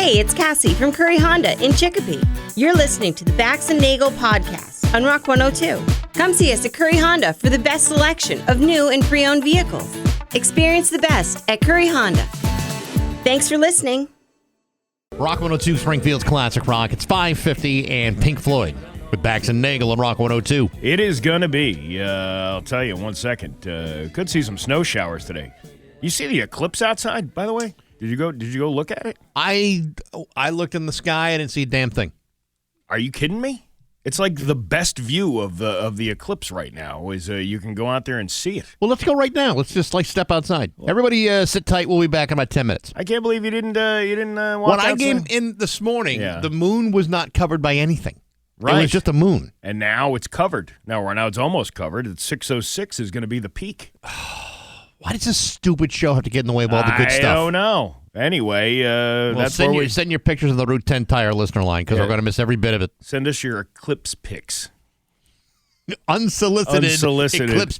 Hey, it's Cassie from Curry Honda in Chicopee. You're listening to the Bax and Nagle podcast on Rock 102. Come see us at Curry Honda for the best selection of new and pre-owned vehicles. Experience the best at Curry Honda. Thanks for listening. Rock 102, Springfield's Classic Rock. It's 5:50 and Pink Floyd with Bax and Nagle on Rock 102. It is going to be. I'll tell you in 1 second. Could see some snow showers today. You see the eclipse outside, by the way? Did you go look at it? I looked in the sky. I didn't see a damn thing. Are you kidding me? It's like the best view of the eclipse right now is you can go out there and see it. Well, let's go right now. Let's just step outside. Everybody sit tight. We'll be back in about 10 minutes. I can't believe you didn't walk When outside. I came in this morning, the moon was not covered by anything. Right. It was just a moon. And now it's covered. Now it's almost covered. It's 6:06 is going to be the peak. Why does this stupid show have to get in the way of all the good stuff? I don't know. Anyway, that's send your pictures of the Route 10 Tire listener line because we're going to miss every bit of it. Send us your eclipse pics. Unsolicited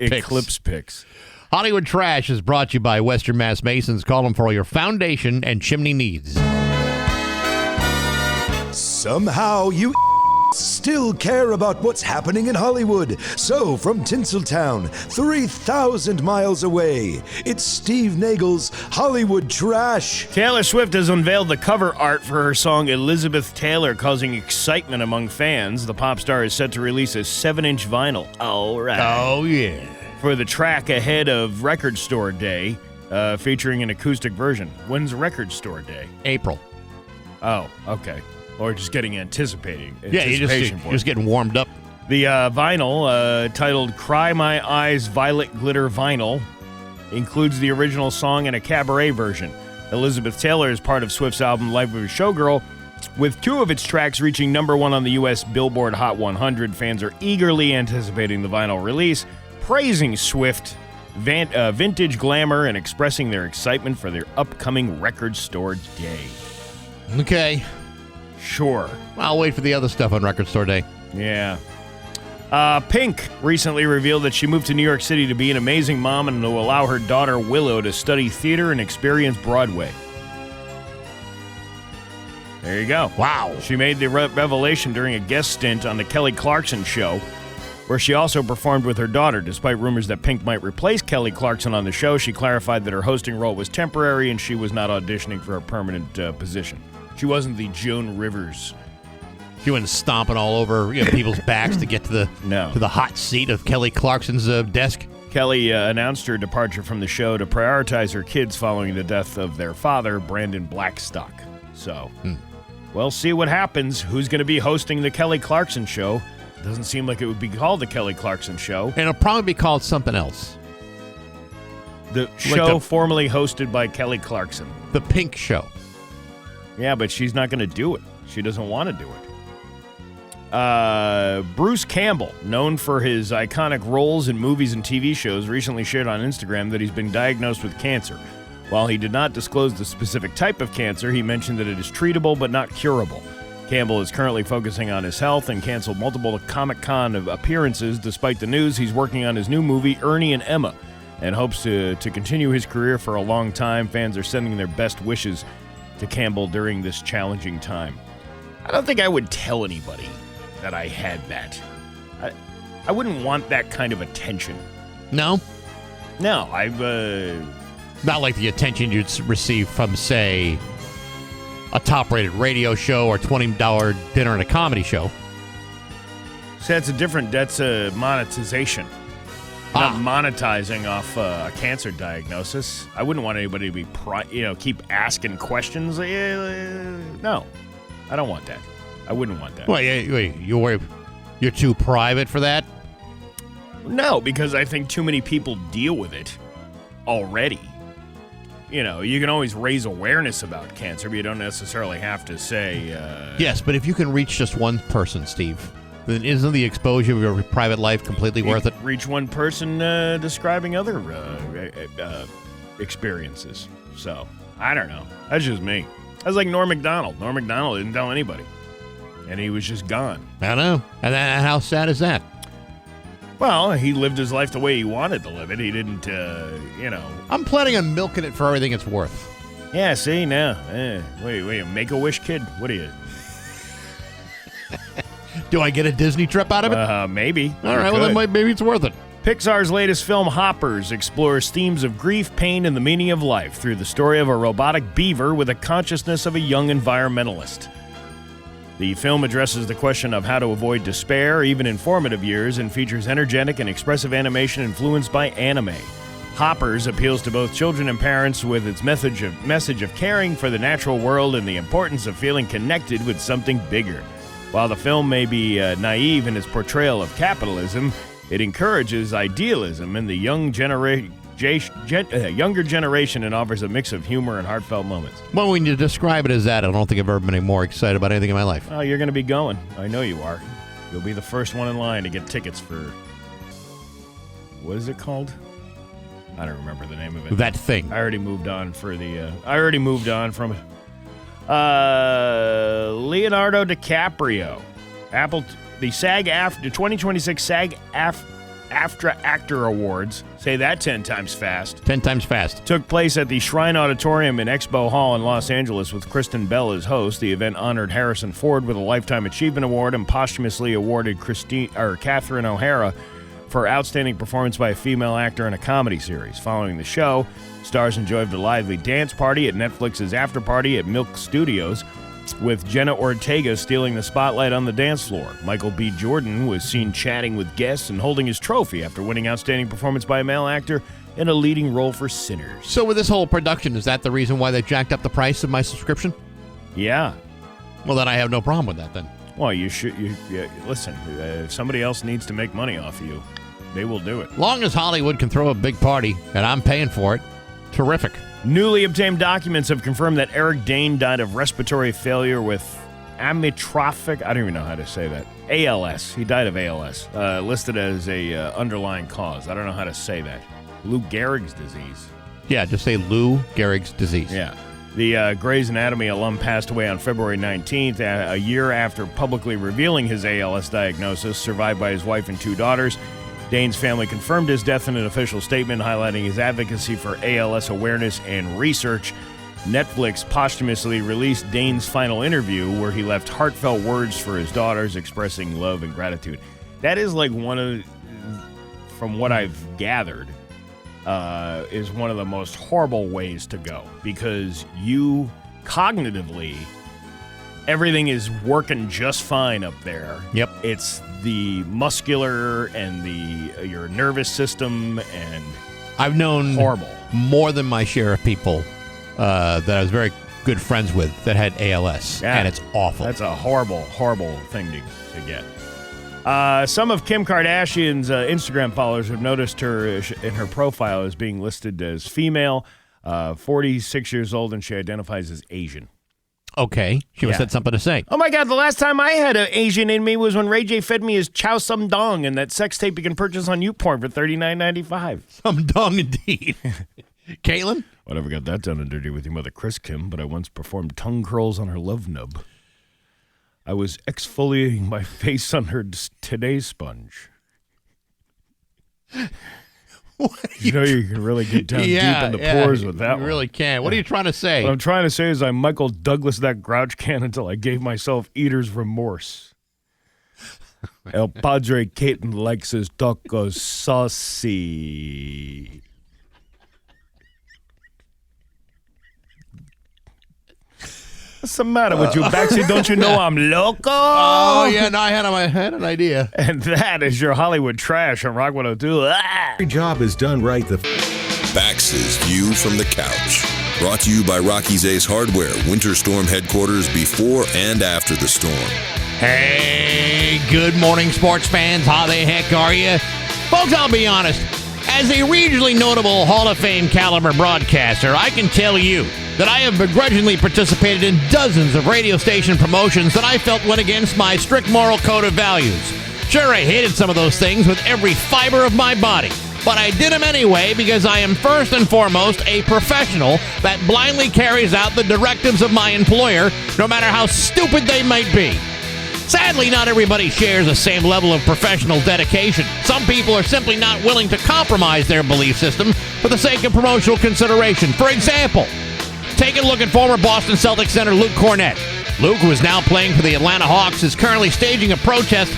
eclipse pics. Hollywood Trash is brought to you by Western Mass Masons. Call them for all your foundation and chimney needs. Somehow you still care about what's happening in Hollywood. So, from Tinseltown, 3,000 miles away, it's Steve Nagle's Hollywood Trash. Taylor Swift has unveiled the cover art for her song Elizabeth Taylor, causing excitement among fans. The pop star is set to release a 7-inch vinyl. All right. Oh, yeah. For the track ahead of Record Store Day, featuring an acoustic version. When's Record Store Day? April. Oh, okay. Or just getting anticipating. Yeah, you're just getting warmed up. The vinyl, titled Cry My Eyes Violet Glitter Vinyl, includes the original song and a cabaret version. Elizabeth Taylor is part of Swift's album Life of a Showgirl, with 2 of its tracks reaching number 1 on the U.S. Billboard Hot 100. Fans are eagerly anticipating the vinyl release, praising Swift, vintage glamour, and expressing their excitement for their upcoming Record Store Day. Okay. Sure. I'll wait for the other stuff on Record Store Day. Yeah. Pink recently revealed that she moved to New York City to be an amazing mom and to allow her daughter Willow to study theater and experience Broadway. There you go. Wow. She made the revelation during a guest stint on the Kelly Clarkson Show, where she also performed with her daughter. Despite rumors that Pink might replace Kelly Clarkson on the show, she clarified that her hosting role was temporary and she was not auditioning for a permanent position. She wasn't the Joan Rivers. She went stomping all over people's backs to get to the hot seat of Kelly Clarkson's desk. Kelly announced her departure from the show to prioritize her kids following the death of their father, Brandon Blackstock. So, we'll see what happens. Who's going to be hosting the Kelly Clarkson Show? Doesn't seem like it would be called the Kelly Clarkson Show. And it'll probably be called something else. The show formerly hosted by Kelly Clarkson. The Pink Show. Yeah, but she's not going to do it. She doesn't want to do it. Bruce Campbell, known for his iconic roles in movies and TV shows, recently shared on Instagram that he's been diagnosed with cancer. While he did not disclose the specific type of cancer, he mentioned that it is treatable but not curable. Campbell is currently focusing on his health and canceled multiple Comic-Con appearances. Despite the news, he's working on his new movie, Ernie and Emma, and hopes to continue his career for a long time. Fans are sending their best wishes to Campbell during this challenging time. I don't think I would tell anybody that I had that. I wouldn't want that kind of attention. No? No, I've... Not like the attention you'd receive from, say, a top-rated radio show or $20 dinner at a comedy show. See, that's a monetization. Not monetizing off a cancer diagnosis. I wouldn't want anybody to be, keep asking questions. No, I don't want that. I wouldn't want that. Wait, you're too private for that? No, because I think too many people deal with it already. You can always raise awareness about cancer, but you don't necessarily have to say... Yes, but if you can reach just one person, Steve, then isn't the exposure of your private life completely worth it? Reach one person describing other experiences. So, I don't know. That's just me. That's like Norm Macdonald. Norm Macdonald didn't tell anybody. And he was just gone. I know. And how sad is that? Well, he lived his life the way he wanted to live it. He didn't, I'm planning on milking it for everything it's worth. Yeah, see, now. Wait, Make-A-Wish kid? What are you? Do I get a Disney trip out of it? Maybe. All right, well, then maybe it's worth it. Pixar's latest film, Hoppers, explores themes of grief, pain, and the meaning of life through the story of a robotic beaver with the consciousness of a young environmentalist. The film addresses the question of how to avoid despair, even in formative years, and features energetic and expressive animation influenced by anime. Hoppers appeals to both children and parents with its message of caring for the natural world and the importance of feeling connected with something bigger. While the film may be naive in its portrayal of capitalism, it encourages idealism in the younger generation and offers a mix of humor and heartfelt moments. Well, when you describe it as that, I don't think I've ever been more excited about anything in my life. Oh, you're going to be going. I know you are. You'll be the first one in line to get tickets for... What is it called? I don't remember the name of it. That thing. I already moved on from it. Leonardo DiCaprio. The 2026 SAG-AFTRA Actor Awards, say that 10 times fast. 10 times fast. Took place at the Shrine Auditorium in Expo Hall in Los Angeles with Kristen Bell as host. The event honored Harrison Ford with a Lifetime Achievement Award and posthumously awarded Catherine O'Hara for outstanding performance by a female actor in a comedy series. Following the show, stars enjoyed a lively dance party at Netflix's after party at Milk Studios, with Jenna Ortega stealing the spotlight on the dance floor. Michael B. Jordan was seen chatting with guests and holding his trophy after winning outstanding performance by a male actor in a leading role for Sinners. So with this whole production, is that the reason why they jacked up the price of my subscription? Yeah. Well, then I have no problem with that then. Well, you should. Listen, if somebody else needs to make money off of you, they will do it. Long as Hollywood can throw a big party and I'm paying for it, terrific. Newly obtained documents have confirmed that Eric Dane died of respiratory failure with amyotrophic, I don't even know how to say that, ALS. He died of ALS, listed as a underlying cause. I don't know how to say that. Lou Gehrig's disease. Yeah, just say Lou Gehrig's disease. Yeah. The Grey's Anatomy alum passed away on February 19th, a year after publicly revealing his ALS diagnosis, survived by his wife and 2 daughters. Dane's family confirmed his death in an official statement, highlighting his advocacy for ALS awareness and research. Netflix posthumously released Dane's final interview, where he left heartfelt words for his daughters, expressing love and gratitude. That is like from what I've gathered, is one of the most horrible ways to go, because you cognitively, everything is working just fine up there. Yep. It's the muscular and your nervous system, and I've known horrible. More than my share of people that I was very good friends with that had ALS, and it's awful. That's a horrible, horrible thing to get. Some of Kim Kardashian's Instagram followers have noticed her in her profile as being listed as female, 46 years old, and she identifies as Asian. Okay, she must have something to say. Oh my God, the last time I had an Asian in me was when Ray J fed me his chow sum dong and that sex tape you can purchase on YouPorn for $39.95. Some dong indeed. Caitlin? Well, I never got that done and dirty with your mother, Chris Kim, but I once performed tongue curls on her love nub. I was exfoliating my face on her today's sponge. You know you can really get down deep in the pores with that one. You really can. What are you trying to say? What I'm trying to say is I Michael Douglas that grouch can until I gave myself eater's remorse. El Padre Caton likes his tacos saucy. What's the matter with you, Baxy? Don't you know I'm loco? Oh, yeah, no, I had an idea. And that is your Hollywood trash on Rock 102. Every job is done right the Bax's View from the Couch. Brought to you by Rocky's Ace Hardware, Winter Storm headquarters before and after the storm. Hey, good morning, sports fans. How the heck are you? Folks, I'll be honest. As a regionally notable Hall of Fame caliber broadcaster, I can tell you that I have begrudgingly participated in dozens of radio station promotions that I felt went against my strict moral code of values. Sure, I hated some of those things with every fiber of my body, but I did them anyway because I am first and foremost a professional that blindly carries out the directives of my employer, no matter how stupid they might be. Sadly, not everybody shares the same level of professional dedication. Some people are simply not willing to compromise their belief system for the sake of promotional consideration. For example, Take a look at former Boston Celtics center Luke Cornett. Luke, who is now playing for the Atlanta Hawks, is currently staging a protest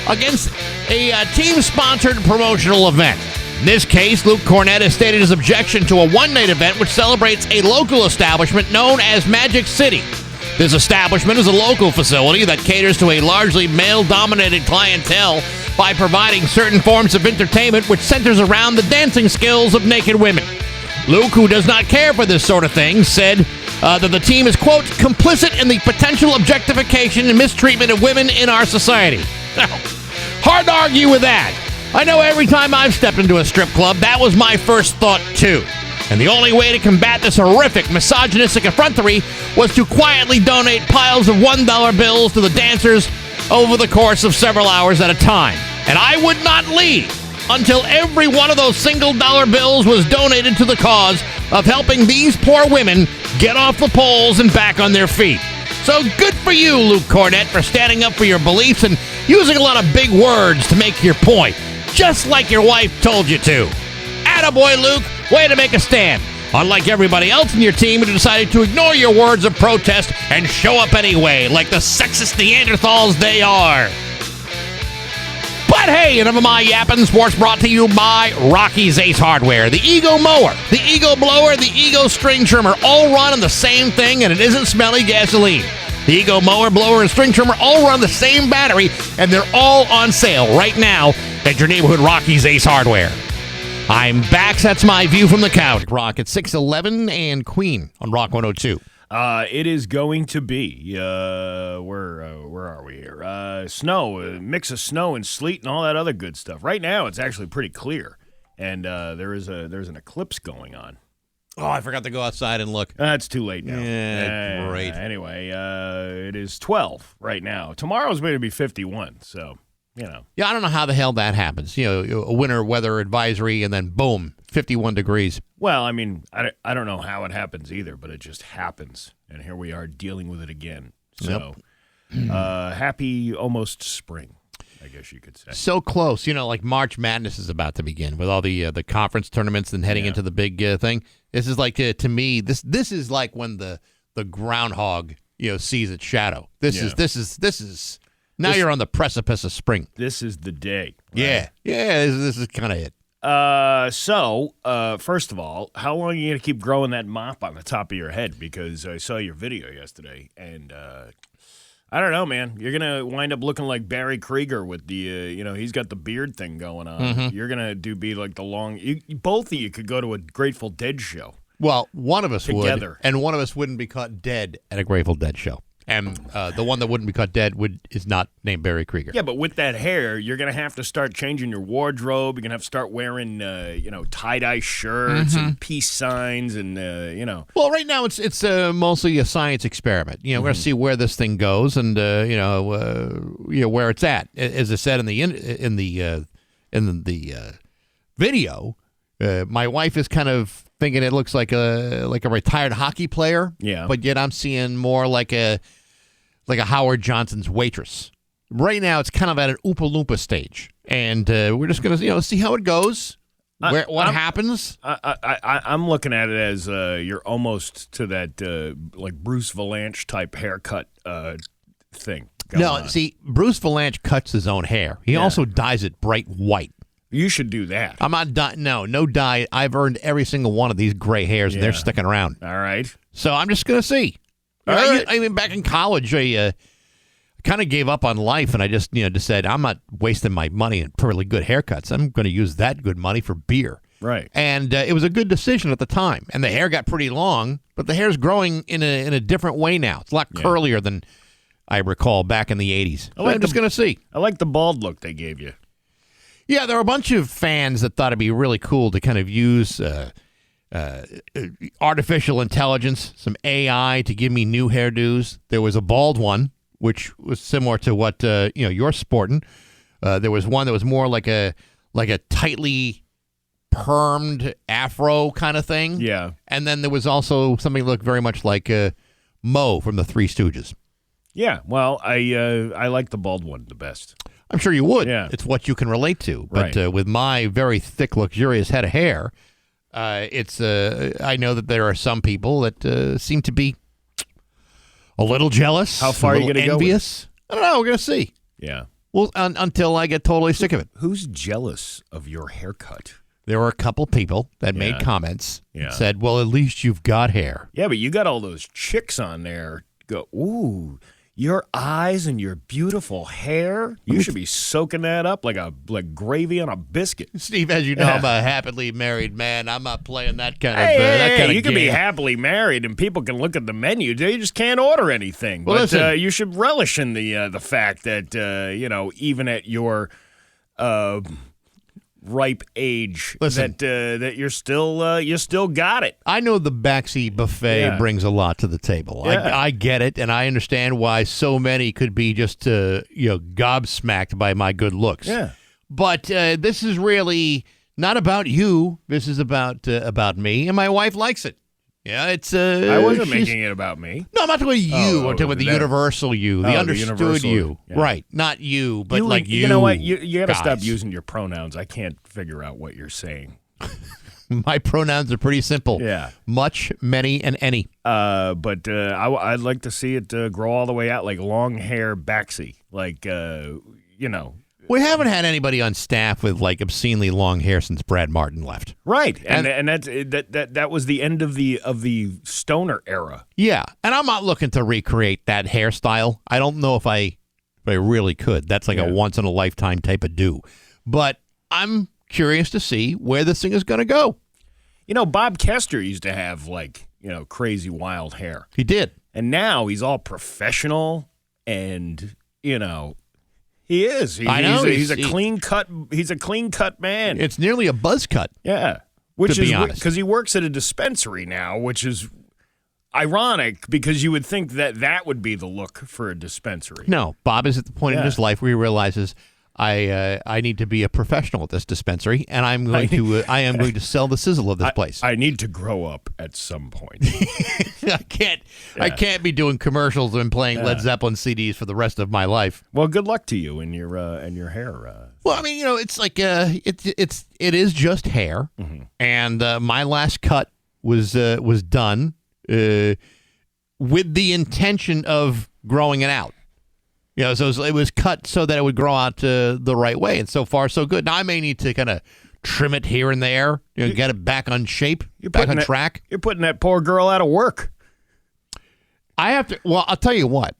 against a team-sponsored promotional event. In this case, Luke Cornett has stated his objection to a one-night event which celebrates a local establishment known as Magic City. This establishment is a local facility that caters to a largely male-dominated clientele by providing certain forms of entertainment which centers around the dancing skills of naked women. Luke, who does not care for this sort of thing, said that the team is, quote, complicit in the potential objectification and mistreatment of women in our society. Hard to argue with that. I know every time I've stepped into a strip club, that was my first thought, too. And the only way to combat this horrific misogynistic effrontery was to quietly donate piles of $1 bills to the dancers over the course of several hours at a time. And I would not leave until every one of those single dollar bills was donated to the cause of helping these poor women get off the poles and back on their feet. So good for you, Luke Cornett, for standing up for your beliefs and using a lot of big words to make your point, just like your wife told you to. Attaboy, Luke. Way to make a stand. Unlike everybody else in your team who decided to ignore your words of protest and show up anyway, like the sexist Neanderthals they are. But hey, enough of my yapping. Sports brought to you by Rocky's Ace Hardware. The Ego Mower, the Ego Blower, the Ego String Trimmer all run on the same thing, and it isn't smelly gasoline. The Ego Mower, Blower, and String Trimmer all run the same battery, and they're all on sale right now at your neighborhood Rocky's Ace Hardware. I'm Bax. That's my view from the couch. Rock at 611 and Queen on Rock 102. It is going to be, where are we here? Snow, a mix of snow and sleet and all that other good stuff. Right now, it's actually pretty clear, and there's an eclipse going on. Oh, I forgot to go outside and look. It's too late now. Yeah, great. Anyway, it is 12 right now. Tomorrow's going to be 51, so, you know. Yeah, I don't know how the hell that happens. You know, a winter weather advisory, and then boom, 51 degrees. Well, I mean, I don't know how it happens either, but it just happens. And here we are dealing with it again. So, happy almost spring, I guess you could say. So close. You know, like March Madness is about to begin with all the conference tournaments and heading into the big thing. This is like, to me, this is like when the groundhog, sees its shadow. This is now you're on the precipice of spring. This is the day. Right? Yeah. Yeah, this is kind of it. So, first of all, how long are you going to keep growing that mop on the top of your head? Because I saw your video yesterday, and I don't know, man. You're going to wind up looking like Barry Krieger with the, he's got the beard thing going on. Mm-hmm. You're going to be like the long, both of you could go to a Grateful Dead show. Well, one of us together. Would, and one of us wouldn't be caught dead at a Grateful Dead show. And the one that wouldn't be caught dead is not named Barry Krieger. Yeah, but with that hair, you're going to have to start changing your wardrobe. You're going to have to start wearing, tie-dye shirts and peace signs and, Well, right now it's mostly a science experiment. We're going to see where this thing goes and, where it's at. As I said in the video, my wife is kind of thinking it looks like a retired hockey player. Yeah. But yet I'm seeing more like a Howard Johnson's waitress. Right now it's kind of at an Oompa Loompa stage, and we're just gonna see how it goes. What happens? I'm looking at it as you're almost to that like Bruce Valanche type haircut thing. No, see, Bruce Valanche cuts his own hair. He also dyes it bright white. You should do that. I'm not no dye. I've earned every single one of these gray hairs, and they're sticking around. All right. So I'm just going to see. I mean, back in college, I kind of gave up on life, and I just said, I'm not wasting my money on really good haircuts. I'm going to use that good money for beer. Right. And it was a good decision at the time. And the hair got pretty long, but the hair's growing in a different way now. It's a lot curlier than I recall back in the 80s. So I'm just going to see. I like the bald look they gave you. Yeah, there are a bunch of fans that thought it'd be really cool to kind of use artificial intelligence, some AI to give me new hairdos. There was a bald one, which was similar to what you're sporting. There was one that was more like a tightly permed afro kind of thing. Yeah. And then there was also something that looked very much like Mo from the Three Stooges. Yeah, well, I like the bald one the best. I'm sure you would. Yeah. It's what you can relate to. But right. With my very thick, luxurious head of hair, I know that there are some people that seem to be a little jealous. How far are you going to go? Envious. I don't know. We're going to see. Yeah. Well, until I get totally sick of it. Who's jealous of your haircut? There were a couple people that made comments Yeah. said, well, at least you've got hair. Yeah, but you got all those chicks on there. Go, ooh, your eyes and your beautiful hair. You should be soaking that up like gravy on a biscuit. Steve, as you know, I'm a happily married man. I'm not playing that kind of Hey, kind of you can be game. happily married and people can look at the menu. You just can't order anything. Well, but listen. you should relish in the fact that even at your ripe age, Listen. that you still got it. I know the backseat buffet brings a lot to the table. Yeah. I get it, and I understand why so many could be just gobsmacked by my good looks. Yeah. But this is really not about you. This is about me, and my wife likes it. Yeah, it's. I wasn't making it about me. No, I'm not talking about you. Oh, I'm talking about the that- universal you, the the understood universal, you. yeah. Right, not you, but like you. You know what? You got to stop guys. using your pronouns. I can't figure out what you're saying. My pronouns are pretty simple. Yeah. Much, many, and any. But I'd like to see it grow all the way out like long hair Baxy. Like, We haven't had anybody on staff with like obscenely long hair since Brad Martin left. Right. And that was the end of the stoner era. Yeah, and I'm not looking to recreate that hairstyle. I don't know if I really could. That's like a once in a lifetime type of do. But I'm curious to see where this thing is going to go. Bob Kester used to have crazy wild hair. He did. And now he's all professional and, he is. I know. He's a clean cut man. It's nearly a buzz cut. Yeah. Which to be is honest. because he works at a dispensary now, which is ironic because you would think that would be the look for a dispensary. No, Bob is at the point in his life where he realizes I need to be a professional at this dispensary, and I am going to sell the sizzle of this place. I need to grow up at some point. I can't be doing commercials and playing Led Zeppelin CDs for the rest of my life. Well, good luck to you and your hair. Well, I mean, it's like it is just hair, and my last cut was done with the intention of growing it out. So it was cut so that it would grow out the right way, and so far so good. Now I may need to kind of trim it here and there, get it back on shape, back on track. You're putting that poor girl out of work. I have to. Well, I'll tell you what.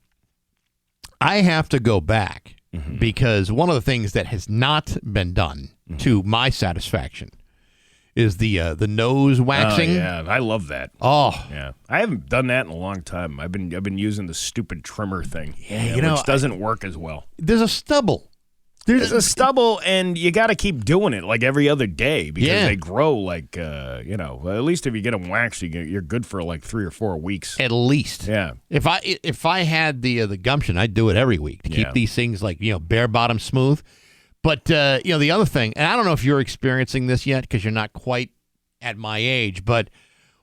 I have to go back because one of the things that has not been done to my satisfaction is the nose waxing. Oh, yeah, I love that. Oh, Yeah, I haven't done that in a long time. I've been using the stupid trimmer thing. Yeah, which doesn't work as well. there's a stubble. There's a stubble, and you got to keep doing it like every other day because Yeah. they grow like at least if you get them waxed, you're good for like 3 or 4 weeks. At least. Yeah. If I had the gumption, I'd do it every week to keep these things like bare bottom smooth. But the other thing, and I don't know if you're experiencing this yet because you're not quite at my age, but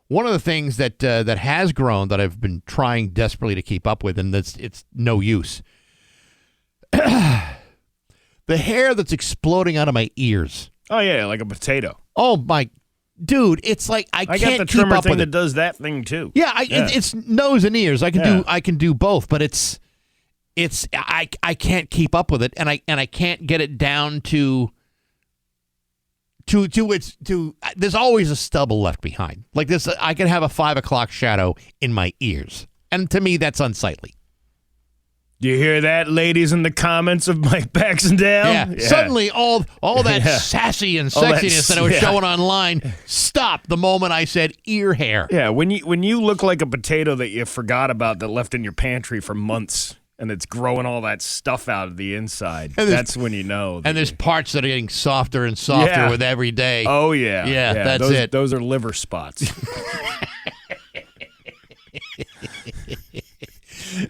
one of the things that has grown that I've been trying desperately to keep up with, and it's no use. The hair that's exploding out of my ears. Oh yeah, like a potato. Oh my, dude! It's like I I can't got the keep trimmer up thing with that it. does that thing too. Yeah, it's nose and ears. I can do both, but I can't keep up with it, and I can't get it down to there's always a stubble left behind. Like this, I can have a 5 o'clock shadow in my ears, and to me that's unsightly. Do you hear that, ladies, in the comments of my Bax and Nagle? Yeah. Suddenly all that Yeah. sassy and All that sexiness that I was yeah. showing online stopped the moment I said ear hair. Yeah, when you look like a potato that you forgot about that left in your pantry for months, and it's growing all that stuff out of the inside, that's when you know. And there's parts that are getting softer and softer Yeah. with every day. Oh yeah, Yeah, that's those, it. Those are liver spots.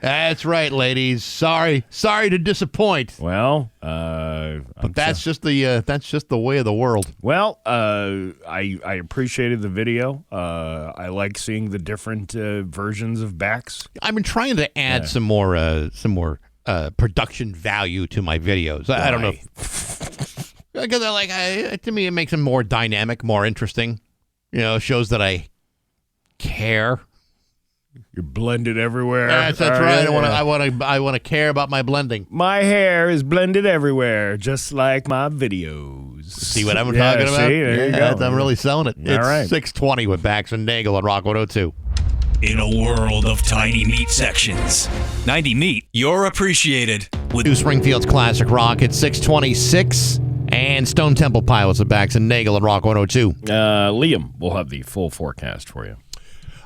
That's right, ladies. Sorry to disappoint. Well, But that's just the way of the world. Well, I appreciated the video. I like seeing the different versions of Bax. I've been trying to add some more production value to my videos. I don't know because to me it makes them more dynamic, more interesting. shows that I care. You're blended everywhere. That's right. I want to care about my blending. My hair is blended everywhere, just like my videos. See what I'm talking about? See, there you go. I'm really selling it. All It's right. 6:20 with Bax and Nagle on Rock 102. In a world of tiny meat sections, 90 Meat, you're appreciated. With New Springfield's Classic Rock at 6:26 and Stone Temple Pilots of Bax and Nagle on Rock 102. Liam will have the full forecast for you.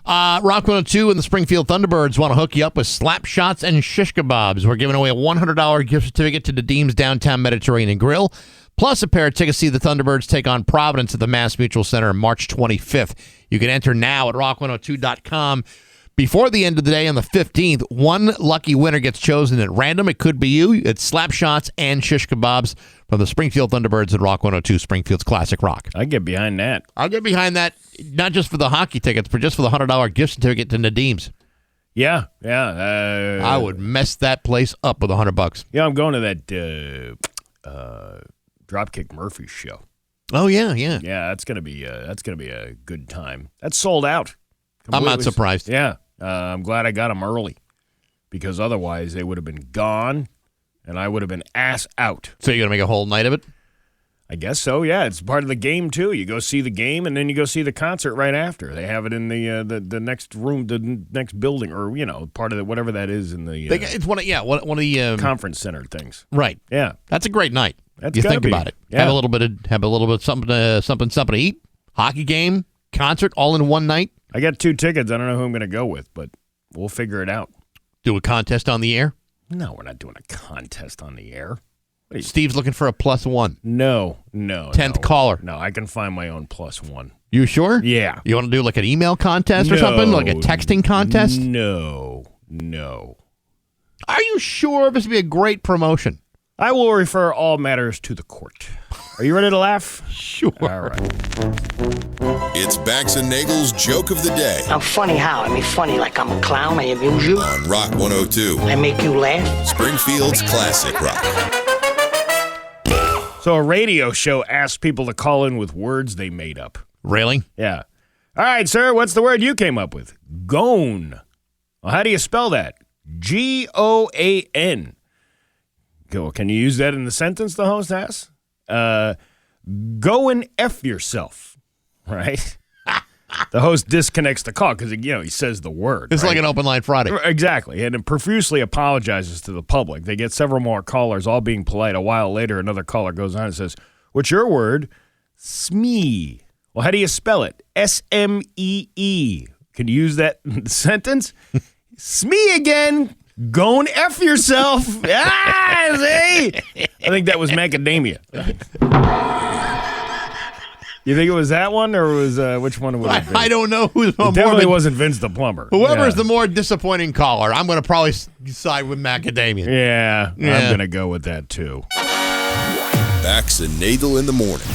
Rock 102 and the Springfield Thunderbirds want to hook you up with slap shots and shish kebabs. We're giving away a $100 gift certificate to the Deems Downtown Mediterranean Grill, plus a pair of tickets to see the Thunderbirds take on Providence at the Mass Mutual Center on March 25th. You can enter now at rock102.com. Before the end of the day on the 15th, one lucky winner gets chosen at random. It could be you. It's slap shots and shish kebabs from the Springfield Thunderbirds at Rock 102, Springfield's Classic Rock. I get behind that. I'll get behind that, not just for the hockey tickets, but just for the $100 gift certificate to Nadim's. Yeah. I would mess that place up with $100. Yeah, I'm going to that Dropkick Murphys show. Oh yeah. Yeah, that's gonna be a good time. That's sold out. I'm not surprised. Yeah, I'm glad I got them early because otherwise they would have been gone, and I would have been ass out. So you're gonna make a whole night of it? I guess so. Yeah, it's part of the game too. You go see the game, and then you go see the concert right after. They have it in the next room, the next building, or part of the whatever that is in the. It's one of the conference center things. Right. Yeah, that's a great night. That's you gotta think be. about it. Yeah. Have a little bit something to eat. Hockey game, concert, all in one night. I got 2 tickets. I don't know who I'm going to go with, but we'll figure it out. Do a contest on the air. No, we're not doing a contest on the air. Steve's looking for a +1. No. 10th caller. No, I can find my own +1. You sure? Yeah. You want to do like an email contest or something? Like a texting contest? No. Are you sure? This would be a great promotion. I will refer all matters to the court. Are you ready to laugh? Sure. All right. It's Bax and Nagle's Joke of the Day I'm funny how? I mean funny like I'm a clown, I amuse you, on Rock 102, I make you laugh. Springfield's Classic Rock. So a radio show asked people to call in with words they made up. Really? Yeah. All right, sir, what's the word you came up with? Gone. Well, how do you spell that? Goan. Go. Can you use that in the sentence, the host asks? Go and F yourself, right? The host disconnects the call because, he says the word. It's right? like an open line Friday. Exactly, and it profusely apologizes to the public. They get several more callers, all being polite. A while later, another caller goes on and says, what's your word? Smee. Well, how do you spell it? Smee. Can you use that in the sentence? Smee again. Go and F yourself. See? I think that was macadamia. You think it was that one, or was which one would it be? I don't know who's It definitely wasn't Vince the plumber. Whoever is Yeah. the more disappointing caller, I'm going to probably side with macadamia. Yeah, I'm going to go with that, too. Bax and Nagle in the morning.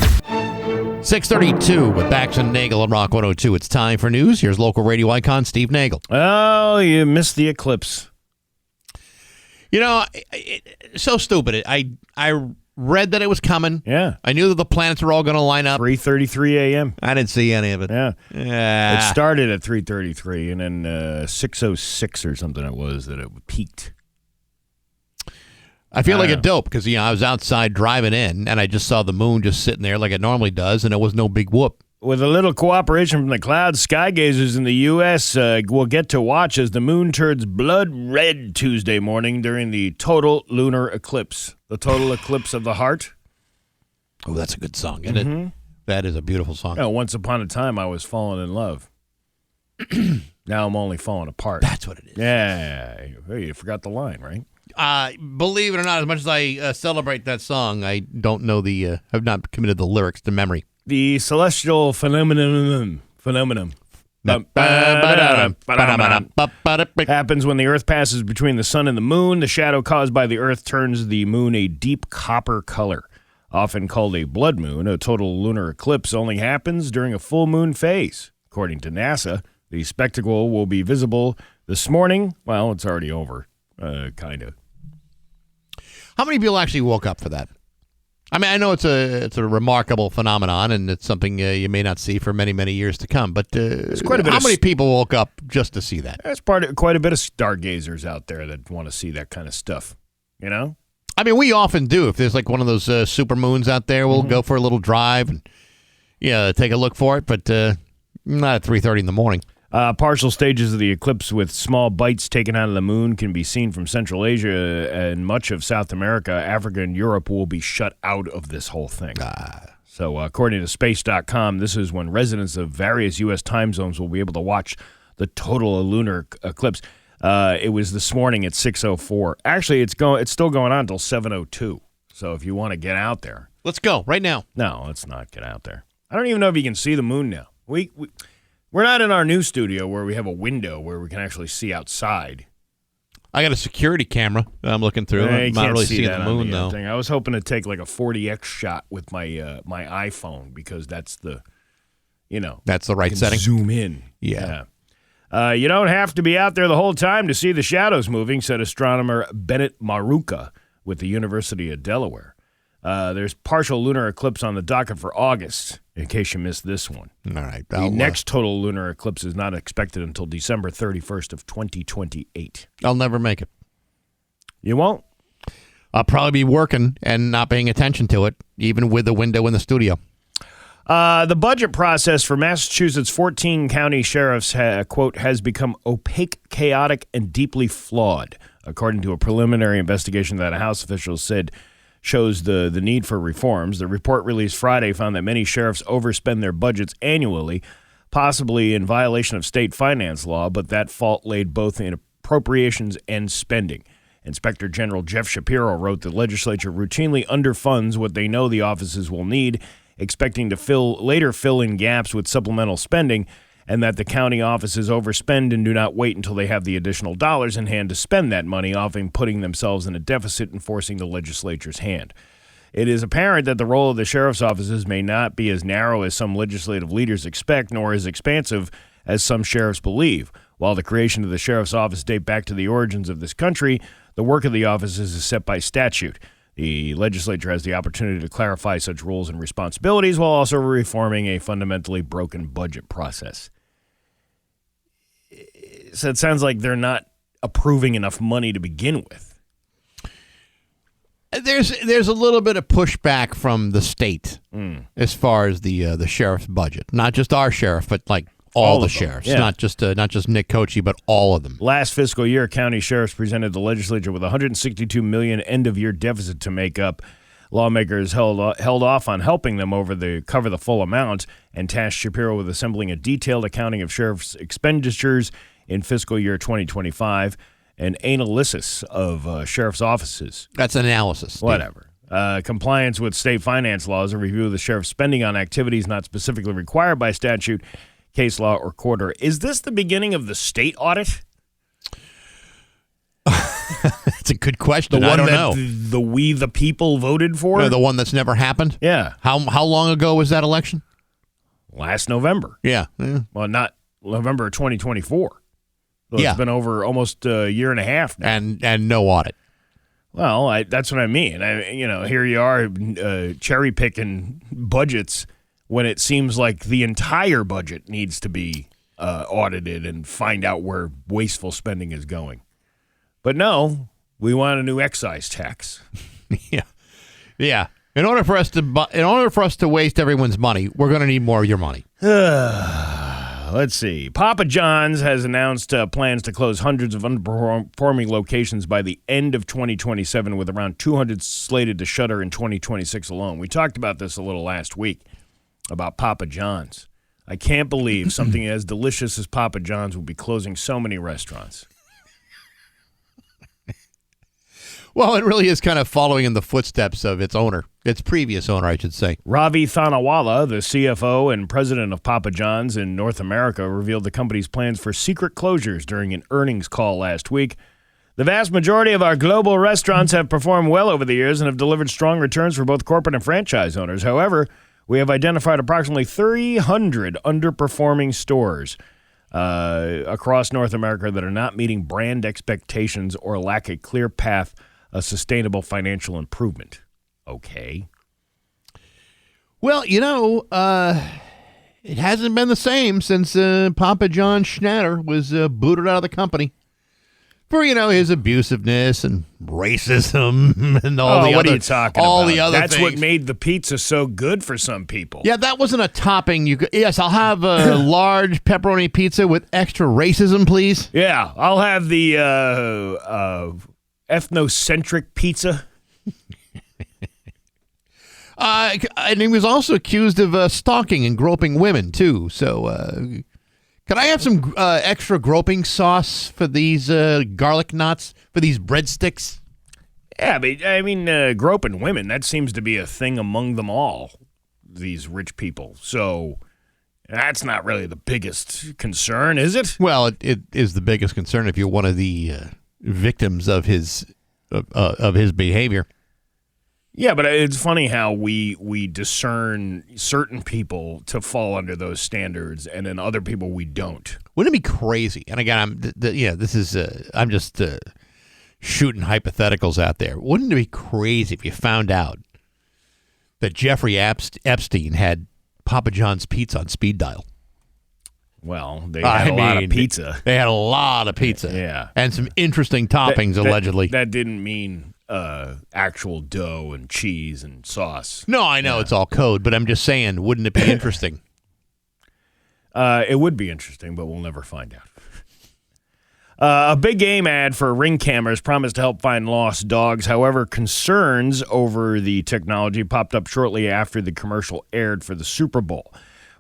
6:32 with Bax and Nagle on Rock 102. It's time for news. Here's local radio icon Steve Nagle. Oh, you missed the eclipse. It's so stupid. I read that it was coming. Yeah. I knew that the planets were all going to line up. 3:33 a.m. I didn't see any of it. Yeah. Yeah. It started at 3:33, and then 6:06 or something it was that it peaked. I feel like a dope because I was outside driving in, and I just saw the moon just sitting there like it normally does, and it was no big whoop. With a little cooperation from the clouds, sky gazers in the U.S. Will get to watch as the moon turns blood red Tuesday morning during the total lunar eclipse. The total eclipse of the heart. Oh, that's a good song, isn't it? That is a beautiful song. Once upon a time, I was falling in love. Now I'm only falling apart. That's what it is. Yeah. Hey, you forgot the line, right? Believe it or not, as much as I celebrate that song, I don't know I've not committed the lyrics to memory. The celestial phenomenon happens when the Earth passes between the sun and the moon. The shadow caused by the Earth turns the moon a deep copper color. Often called a blood moon, a total lunar eclipse only happens during a full moon phase. According to NASA, the spectacle will be visible this morning. Well, it's already over, kind of. How many people actually woke up for that? I mean, I know it's a remarkable phenomenon, and it's something you may not see for many, many years to come. But quite a bit how many people woke up just to see that? There's quite a bit of stargazers out there that want to see that kind of stuff. You know? I mean, we often do. If there's like one of those super moons out there, we'll go for a little drive and take a look for it. But not at 3:30 in the morning. Partial stages of the eclipse with small bites taken out of the moon can be seen from Central Asia and much of South America. Africa and Europe will be shut out of this whole thing. So according to Space.com, this is when residents of various U.S. time zones will be able to watch the total lunar eclipse. It was this morning at 6:04. Actually, it's still going on until 7:02. So if you want to get out there. Let's go right now. No, let's not get out there. I don't even know if you can see the moon now. We're not in our new studio where we have a window where we can actually see outside. I got a security camera that I'm looking through. I'm not really seeing the moon, though. I was hoping to take like a 40x shot with my my iPhone because that's the, that's the right setting. Zoom in. Yeah. You don't have to be out there the whole time to see the shadows moving, said astronomer Bennett Maruka with the University of Delaware. There's partial lunar eclipse on the docket for August, in case you missed this one. All right. The next total lunar eclipse is not expected until December 31st of 2028. I'll never make it. You won't? I'll probably be working and not paying attention to it, even with the window in the studio. The budget process for Massachusetts' 14 county sheriffs, quote, has become opaque, chaotic, and deeply flawed, according to a preliminary investigation that a House official said shows the need for reforms. The report released Friday found that many sheriffs overspend their budgets annually, possibly in violation of state finance law, but that fault laid both in appropriations and spending. Inspector General Jeff Shapiro wrote the legislature routinely underfunds what they know the offices will need, expecting to later fill in gaps with supplemental spending, and that the county offices overspend and do not wait until they have the additional dollars in hand to spend that money, often putting themselves in a deficit and forcing the legislature's hand. It is apparent that the role of the sheriff's offices may not be as narrow as some legislative leaders expect, nor as expansive as some sheriffs believe. While the creation of the sheriff's office date back to the origins of this country, the work of the offices is set by statute. The legislature has the opportunity to clarify such roles and responsibilities while also reforming a fundamentally broken budget process. So it sounds like they're not approving enough money to begin with. There's a little bit of pushback from the state as far as the sheriff's budget. Not just our sheriff, but like all the sheriffs. Yeah. Not just Nick Cochi, but all of them. Last fiscal year, county sheriffs presented the legislature with a $162 million end-of-year deficit to make up. Lawmakers held off on helping them cover the full amount and tasked Shapiro with assembling a detailed accounting of sheriff's expenditures in fiscal year 2025, an analysis of sheriff's offices. That's an analysis. Whatever. Compliance with state finance laws, a review of the sheriff's spending on activities not specifically required by statute, case law, or court order. Is this the beginning of the state audit? That's a good question. The one I don't that know. We the people voted for? The one that's never happened? Yeah. How long ago was that election? Last November. Yeah. Well, not November 2024. So Yeah. It's been over almost a year and a half now. And no audit. Well, that's what I mean. Here you are cherry picking budgets when it seems like the entire budget needs to be audited and find out where wasteful spending is going. But no, we want a new excise tax. Yeah. In order for us to waste everyone's money, we're going to need more of your money. Let's see. Papa John's has announced plans to close hundreds of underperforming locations by the end of 2027, with around 200 slated to shutter in 2026 alone. We talked about this a little last week about Papa John's. I can't believe something as delicious as Papa John's will be closing so many restaurants. Well, it really is kind of following in the footsteps of its previous owner, I should say. Ravi Thanawala, the CFO and president of Papa John's in North America, revealed the company's plans for secret closures during an earnings call last week. The vast majority of our global restaurants have performed well over the years and have delivered strong returns for both corporate and franchise owners. However, we have identified approximately 300 underperforming stores across North America that are not meeting brand expectations or lack a clear path of sustainable financial improvement. Okay. Well, it hasn't been the same since Papa John Schnatter was booted out of the company for, his abusiveness and racism and all the other. What are you talking all about? The other That's things. what made the pizza so good for some people. Yeah, that wasn't a topping. Yes, I'll have a large pepperoni pizza with extra racism, please. Yeah, I'll have the ethnocentric pizza. And he was also accused of stalking and groping women, too. So, can I have some extra groping sauce for these garlic knots, for these breadsticks? Yeah, but I mean, groping women, that seems to be a thing among them all, these rich people. So that's not really the biggest concern, is it? Well, it is the biggest concern if you're one of the victims of his behavior. Yeah, but it's funny how we discern certain people to fall under those standards, and then other people we don't. Wouldn't it be crazy? And again, I'm just shooting hypotheticals out there. Wouldn't it be crazy if you found out that Jeffrey Epstein had Papa John's pizza on speed dial? Well, they had a lot of pizza. They had a lot of pizza. Yeah, and some interesting toppings, allegedly. That didn't mean actual dough and cheese and sauce. No, I know it's all code, but I'm just saying, wouldn't it be interesting? It would be interesting, but we'll never find out. A big game ad for Ring cameras promised to help find lost dogs. However, concerns over the technology popped up shortly after the commercial aired for the Super Bowl.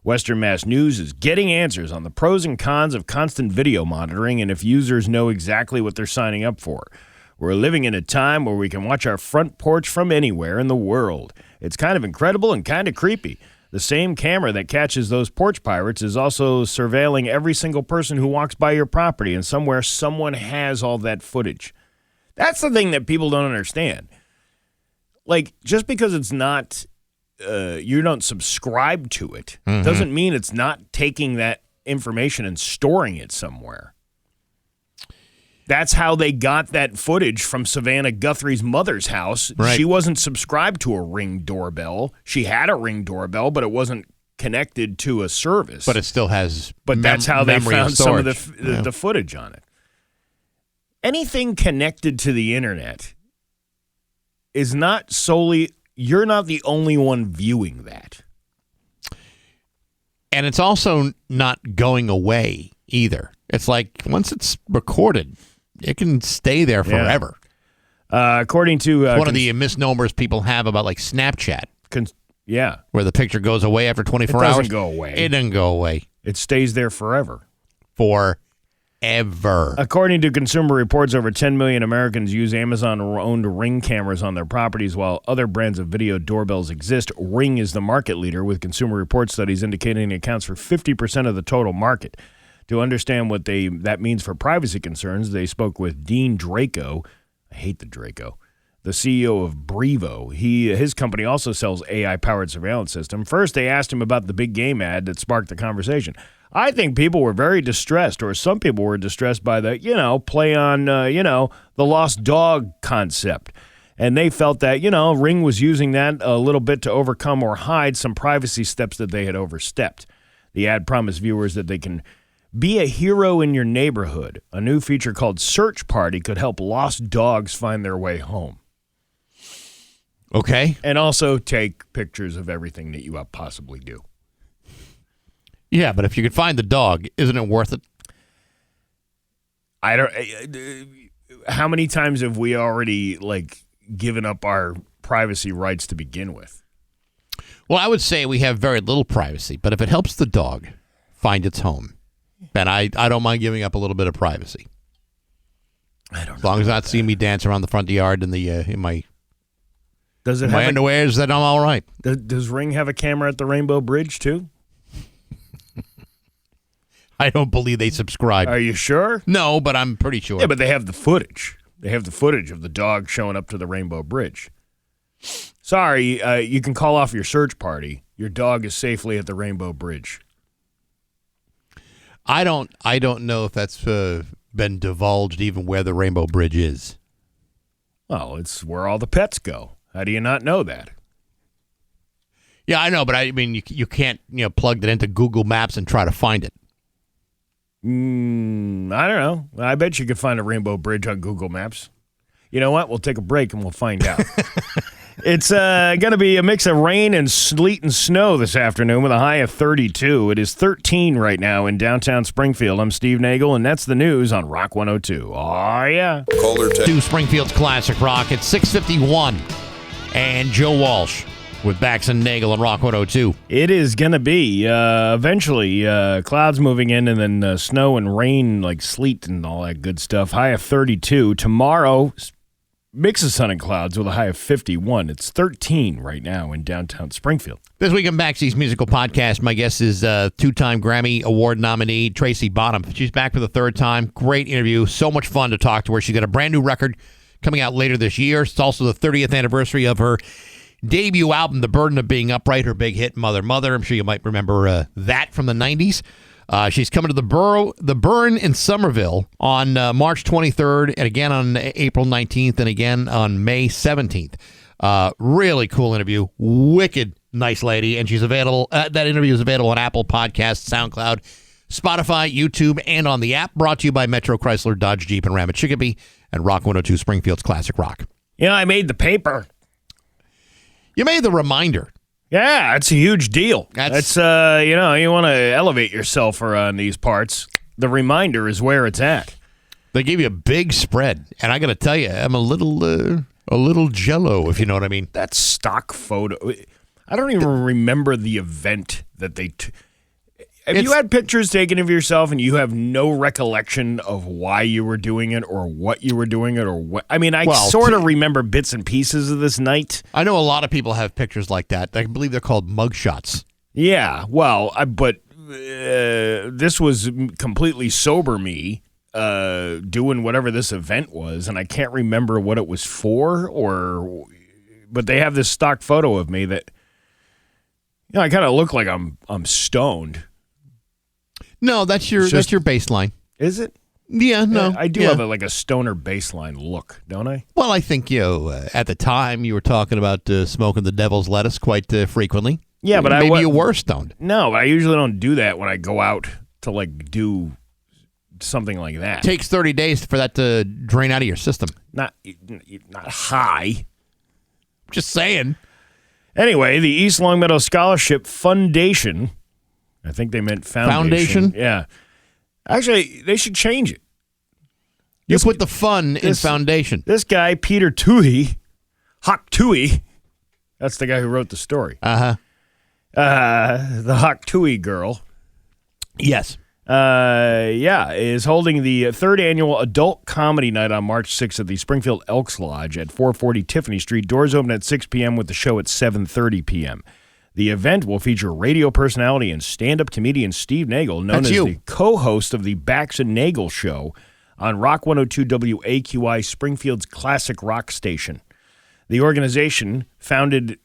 Western Mass News is getting answers on the pros and cons of constant video monitoring and if users know exactly what they're signing up for. We're living in a time where we can watch our front porch from anywhere in the world. It's kind of incredible and kind of creepy. The same camera that catches those porch pirates is also surveilling every single person who walks by your property, and somewhere someone has all that footage. That's the thing that people don't understand. Like, just because it's not, you don't subscribe to it, doesn't mean it's not taking that information and storing it somewhere. That's how they got that footage from Savannah Guthrie's mother's house. Right. She wasn't subscribed to a Ring doorbell. She had a Ring doorbell, but it wasn't connected to a service. But it still has But that's how they found some of storage. the footage on it. Anything connected to the internet is not solely, you're not the only one viewing that. And it's also not going away either. It's like once it's recorded, it can stay there forever. According to one of the misnomers people have about like Snapchat. Where the picture goes away after 24 hours. It doesn't go away. It doesn't go away. It stays there forever. Forever. According to Consumer Reports, over 10 million Americans use Amazon-owned Ring cameras on their properties, while other brands of video doorbells exist. Ring is the market leader, with Consumer Reports studies indicating it accounts for 50% of the total market. To understand what that means for privacy concerns, they spoke with Dean Draco. I hate the Draco. The CEO of Brevo. His company also sells AI-powered surveillance system. First, they asked him about the big game ad that sparked the conversation. I think people were very distressed, or some people were distressed by the, play on, the lost dog concept. And they felt that, Ring was using that a little bit to overcome or hide some privacy steps that they had overstepped. The ad promised viewers that they can be a hero in your neighborhood. A new feature called Search Party could help lost dogs find their way home. Okay. And also take pictures of everything that you possibly do. Yeah, but if you could find the dog, isn't it worth it? How many times have we already, given up our privacy rights to begin with? Well, I would say we have very little privacy, but if it helps the dog find its home, then I don't mind giving up a little bit of privacy. I don't know. As long as not seeing me dance around the front yard in my underwears, then I'm all right. Does Ring have a camera at the Rainbow Bridge too? I don't believe they subscribe. Are you sure? No, but I'm pretty sure. Yeah, but they have the footage. They have the footage of the dog showing up to the Rainbow Bridge. Sorry, you can call off your search party. Your dog is safely at the Rainbow Bridge. I don't know if that's been divulged, even where the Rainbow Bridge is. Well, it's where all the pets go. How do you not know that? Yeah, I know, but I mean, you can't plug that into Google Maps and try to find it. I don't know. I bet you could find a rainbow bridge on Google Maps. You know what? We'll take a break and we'll find out. It's going to be a mix of rain and sleet and snow this afternoon with a high of 32. It is 13 right now in downtown Springfield. I'm Steve Nagle, and that's the news on Rock 102. Oh, yeah. Caller To Springfield's Classic Rock at 6:51. And Joe Walsh with Bax and Nagle on Rock 102. It is going to be eventually clouds moving in and then snow and rain, like sleet and all that good stuff. High of 32. Tomorrow, mix of sun and clouds with a high of 51. It's 13 right now in downtown Springfield. This week on Baxi's Musical Podcast, my guest is two-time Grammy Award nominee Tracy Bonham. She's back for the third time. Great interview. So much fun to talk to her. She's got a brand new record coming out later this year. It's also the 30th anniversary of her debut album, The Burden of Being Upright, her big hit, Mother, Mother. I'm sure you might remember that from the 90s. She's coming to the Burn in Somerville on March 23rd, and again on April 19th, and again on May 17th. Really cool interview. Wicked nice lady, and she's available. That interview is available on Apple Podcasts, SoundCloud, Spotify, YouTube, and on the app. Brought to you by Metro Chrysler, Dodge, Jeep, and Ram at Chicopee, and Rock 102 Springfield's Classic Rock. Yeah, I made the paper. You made the reminder. Yeah, it's a huge deal. That's you want to elevate yourself around these parts. The reminder is where it's at. They gave you a big spread, and I got to tell you, I'm a little jello, if you know what I mean. That stock photo. I don't even remember the event that they. Have you had pictures taken of yourself and you have no recollection of why you were doing it or what you were doing it or what? I mean, I sort of remember bits and pieces of this night. I know a lot of people have pictures like that. I believe they're called mugshots. Yeah, well, but this was completely sober me doing whatever this event was, and I can't remember what it was for but they have this stock photo of me that I kind of look like I'm stoned. No, that's your baseline. Is it? Yeah, no. I do have a stoner baseline look, don't I? Well, I think at the time you were talking about smoking the devil's lettuce quite frequently. Yeah, but maybe you were stoned. No, I usually don't do that when I go out to do something like that. It takes 30 days for that to drain out of your system. Not high. Just saying. Anyway, the East Longmeadow Scholarship Foundation. I think they meant foundation. Yeah. Actually, they should change it. You put the fun in foundation. This guy, Peter Toohey, Hawk Toohey, that's the guy who wrote the story. The Hawk Toohey girl. Yes. Is holding the third annual Adult Comedy Night on March 6th at the Springfield Elks Lodge at 440 Tiffany Street. Doors open at 6 p.m. with the show at 7:30 p.m. The event will feature radio personality and stand-up comedian Steve Nagle, known as the co-host of the Bax and Nagle Show on Rock 102 WAQI, Springfield's classic rock station. The organization, funded in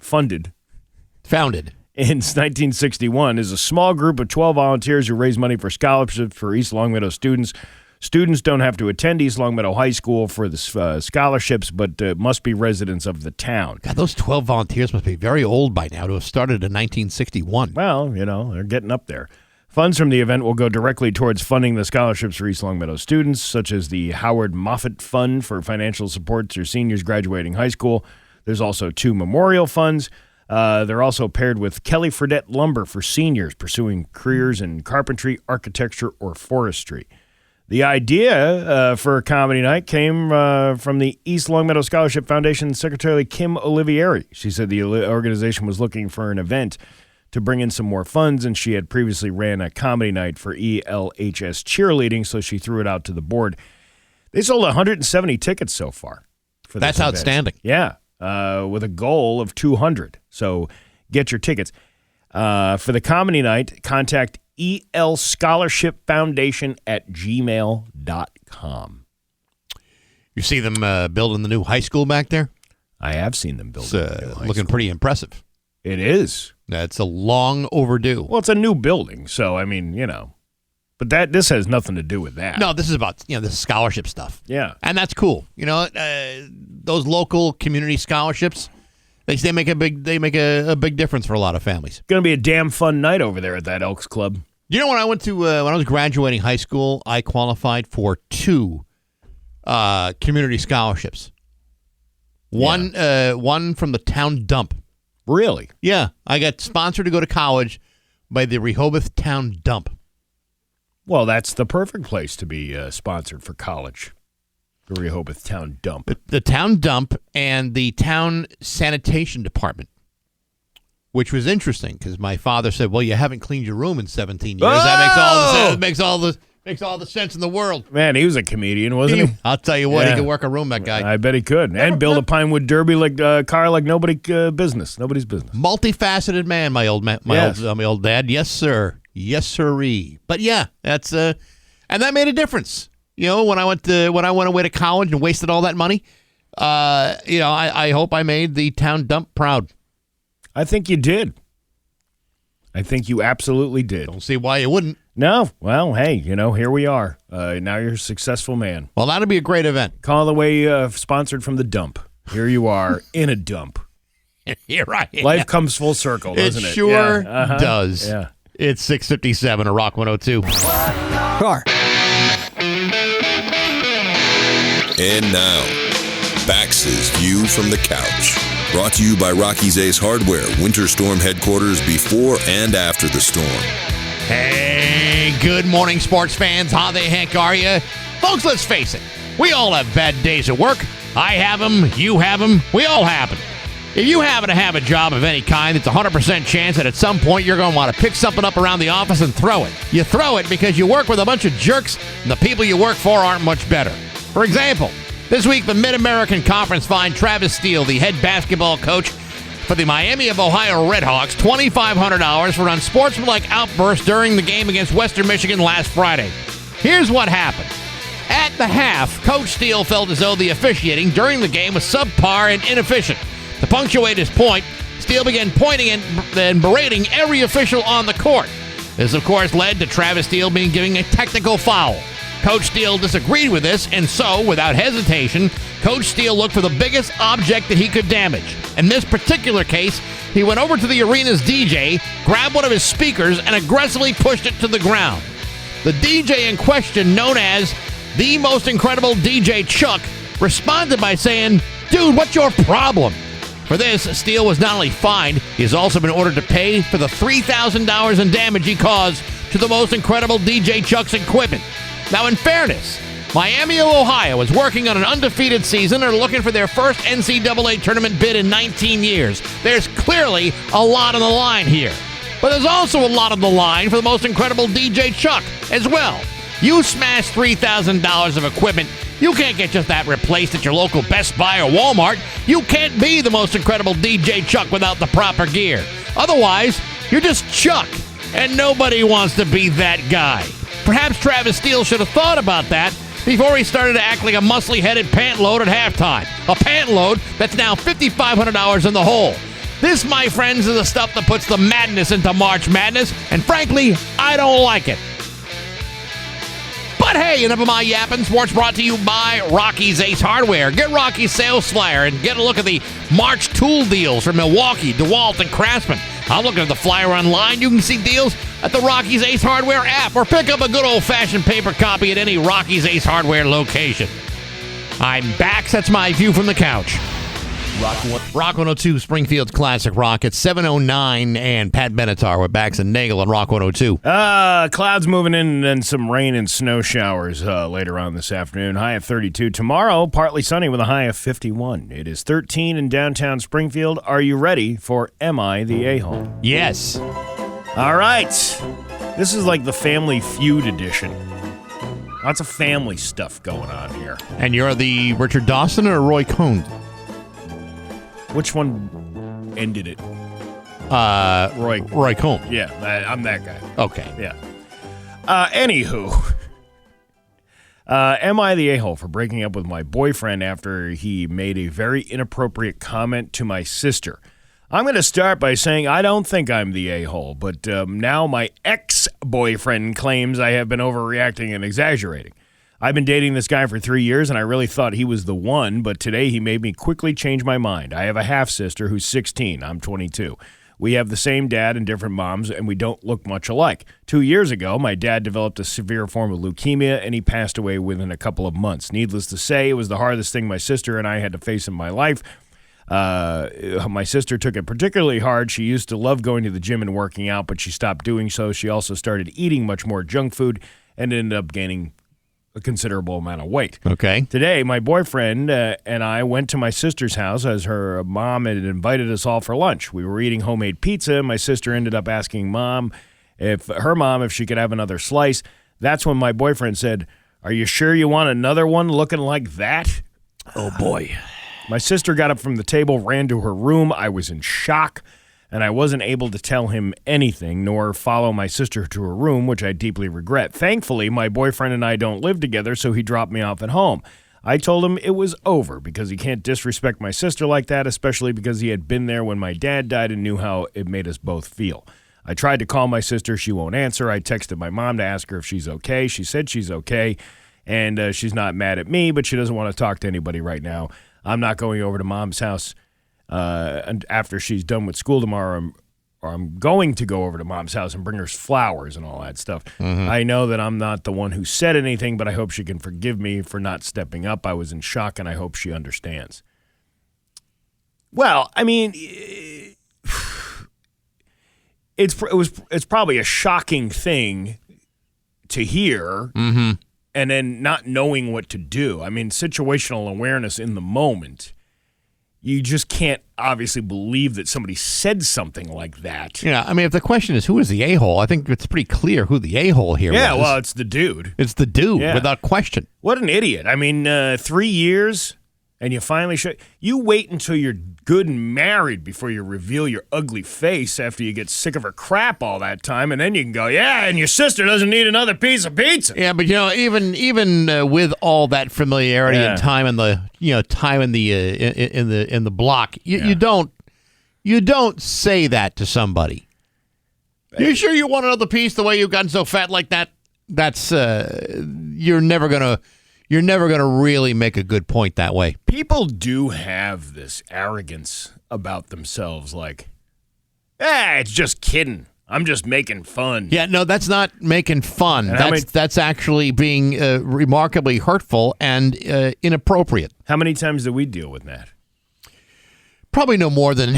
1961, is a small group of 12 volunteers who raise money for scholarships for East Longmeadow students. Students don't have to attend East Longmeadow High School for the scholarships, but must be residents of the town. God, those 12 volunteers must be very old by now to have started in 1961. Well, they're getting up there. Funds from the event will go directly towards funding the scholarships for East Longmeadow students, such as the Howard Moffett Fund for financial support to seniors graduating high school. There's also 2 memorial funds. They're also paired with Kelly Fredette Lumber for seniors pursuing careers in carpentry, architecture, or forestry. The idea for a comedy night came from the East Longmeadow Scholarship Foundation Secretary Kim Olivieri. She said the organization was looking for an event to bring in some more funds, and she had previously ran a comedy night for ELHS cheerleading, so she threw it out to the board. They sold 170 tickets so far. That's outstanding. Yeah, with a goal of 200. So get your tickets. For the comedy night, contact elscholarshifoundation@gmail.com. You see them building the new high school back there? I have seen them building the new high looking school. Pretty impressive. It is. That's a long overdue. Well, it's a new building, so, I mean, But this has nothing to do with that. No, this is about, the scholarship stuff. Yeah. And that's cool. Those local community scholarships, They make a big difference for a lot of families. Going to be a damn fun night over there at that Elks Club. You know, when I went to when I was graduating high school, I qualified for 2 community scholarships. One from the town dump. Really? Yeah, I got sponsored to go to college by the Rehoboth Town Dump. Well, that's the perfect place to be sponsored for college. The Rehoboth Town Dump. The town dump and the town sanitation department, which was interesting because my father said, "Well, you haven't cleaned your room in 17 years. That makes all the sense in the world." Man, he was a comedian, wasn't he? I'll tell you what, he could work a room. That guy. I bet he could, and build a Pinewood Derby car like nobody's business. Multifaceted man, my old dad. Yes, sir. Yes, sirree. But yeah, that's and that made a difference. You know, when I went away to college and wasted all that money, I hope I made the town dump proud. I think you did. I think you absolutely did. Don't see why you wouldn't. No. Well, hey, here we are. Now you're a successful man. Well, that'll be a great event. Call the way sponsored from the dump. Here you are in a dump. You're right. Life comes full circle, doesn't it? It sure does. Yeah. It's 6:57 at Rock 102. Car. And now, Bax's View from the Couch. Brought to you by Rocky's Ace Hardware, Winter Storm headquarters before and after the storm. Hey, good morning, sports fans. How the heck are you? Folks, let's face it. We all have bad days at work. I have them. You have them. We all have them. If you happen to have a job of any kind, it's a 100% chance that at some point you're going to want to pick something up around the office and throw it. You throw it because you work with a bunch of jerks and the people you work for aren't much better. For example, this week the Mid-American Conference fined Travis Steele, the head basketball coach for the Miami of Ohio Redhawks, $2,500 for an unsportsmanlike outburst during the game against Western Michigan last Friday. Here's what happened. At the half, Coach Steele felt as though the officiating during the game was subpar and inefficient. To punctuate his point, Steele began pointing and berating every official on the court. This, of course, led to Travis Steele being given a technical foul. Coach Steele disagreed with this, and so, without hesitation, Coach Steele looked for the biggest object that he could damage. In this particular case, he went over to the arena's DJ, grabbed one of his speakers, and aggressively pushed it to the ground. The DJ in question, known as the most incredible DJ Chuck, responded by saying, "Dude, what's your problem?" For this, Steele was not only fined, he has also been ordered to pay for the $3,000 in damage he caused to the most incredible DJ Chuck's equipment. Now, in fairness, Miami of Ohio is working on an undefeated season and are looking for their first NCAA tournament bid in 19 years. There's clearly a lot on the line here. But there's also a lot on the line for the most incredible DJ Chuck as well. You smash $3,000 of equipment, you can't get just that replaced at your local Best Buy or Walmart. You can't be the most incredible DJ Chuck without the proper gear. Otherwise, you're just Chuck, and nobody wants to be that guy. Perhaps Travis Steele should have thought about that before he started to act like a muscly-headed pant load at halftime. A pant load that's now $5,500 in the hole. This, my friends, is the stuff that puts the madness into March Madness, and frankly, I don't like it. But hey, enough of my yapping. Sports brought to you by Rocky's Ace Hardware. Get Rocky's sales flyer and get a look at the March tool deals for Milwaukee, DeWalt, and Craftsman. I'm looking at the flyer online. You can see deals at the Rocky's Ace Hardware app or pick up a good old-fashioned paper copy at any Rocky's Ace Hardware location. I'm Bax. That's my view from the couch. Rock 102, Springfield's Classic Rock. It's 7:09, and Pat Benatar with Bax and Nagle on Rock 102. Clouds moving in and then some rain and snow showers later on this afternoon. High of 32. Tomorrow, partly sunny with a high of 51. It is 13 in downtown Springfield. Are you ready for Am I the A-Hole? Yes. All right. This is like the Family Feud edition. Lots of family stuff going on here. And you're the Richard Dawson or Roy Cohn? Which one ended it? Roy Cohn. Yeah, I'm that guy. Okay. Yeah. Anywho, am I the a-hole for breaking up with my boyfriend after he made a very inappropriate comment to my sister? I'm going to start by saying I don't think I'm the a-hole, but now my ex-boyfriend claims I have been overreacting and exaggerating. I've been dating this guy for 3 years, and I really thought he was the one, but today he made me quickly change my mind. I have a half-sister who's 16. I'm 22. We have the same dad and different moms, and we don't look much alike. 2 years ago, my dad developed a severe form of leukemia, and he passed away within a couple of months. Needless to say, it was the hardest thing my sister and I had to face in my life. My sister took it particularly hard. She used to love going to the gym and working out, but she stopped doing so. She also started eating much more junk food and ended up gaining a considerable amount of weight. Okay. Today, my boyfriend and I went to my sister's house as her mom had invited us all for lunch. We were eating homemade pizza. My sister ended up asking her mom if she could have another slice. That's when my boyfriend said, "Are you sure you want another one looking like that?" Oh, boy. My sister got up from the table, ran to her room. I was in shock, and I wasn't able to tell him anything, nor follow my sister to her room, which I deeply regret. Thankfully, my boyfriend and I don't live together, so he dropped me off at home. I told him it was over because he can't disrespect my sister like that, especially because he had been there when my dad died and knew how it made us both feel. I tried to call my sister. She won't answer. I texted my mom to ask her if she's okay. She said she's okay, and she's not mad at me, but she doesn't want to talk to anybody right now. I'm not going over to mom's house and after she's done with school tomorrow, or I'm going to go over to mom's house and bring her flowers and all that stuff. Mm-hmm. I know that I'm not the one who said anything, but I hope she can forgive me for not stepping up. I was in shock, and I hope she understands. Well, I mean, it's probably a shocking thing to hear. Mm-hmm. And then not knowing what to do. I mean, situational awareness in the moment. You just can't obviously believe that somebody said something like that. Yeah, I mean, if the question is who is the a-hole, I think it's pretty clear who the a-hole here was. Yeah, well, it's the dude. It's the dude, without question. What an idiot. I mean, 3 years, and you finally you wait until you're good and married before you reveal your ugly face after you get sick of her crap all that time, and then you can go, yeah, and your sister doesn't need another piece of pizza. Yeah, but even with all that familiarity and time in the in the block, you don't say that to somebody. You sure you want another piece? The way you've gotten so fat like that, that's you're never gonna really make a good point that way. People do have this arrogance about themselves, like, it's just kidding. I'm just making fun. Yeah, no, that's not making fun. That's actually being remarkably hurtful and inappropriate. How many times do we deal with that? Probably no more than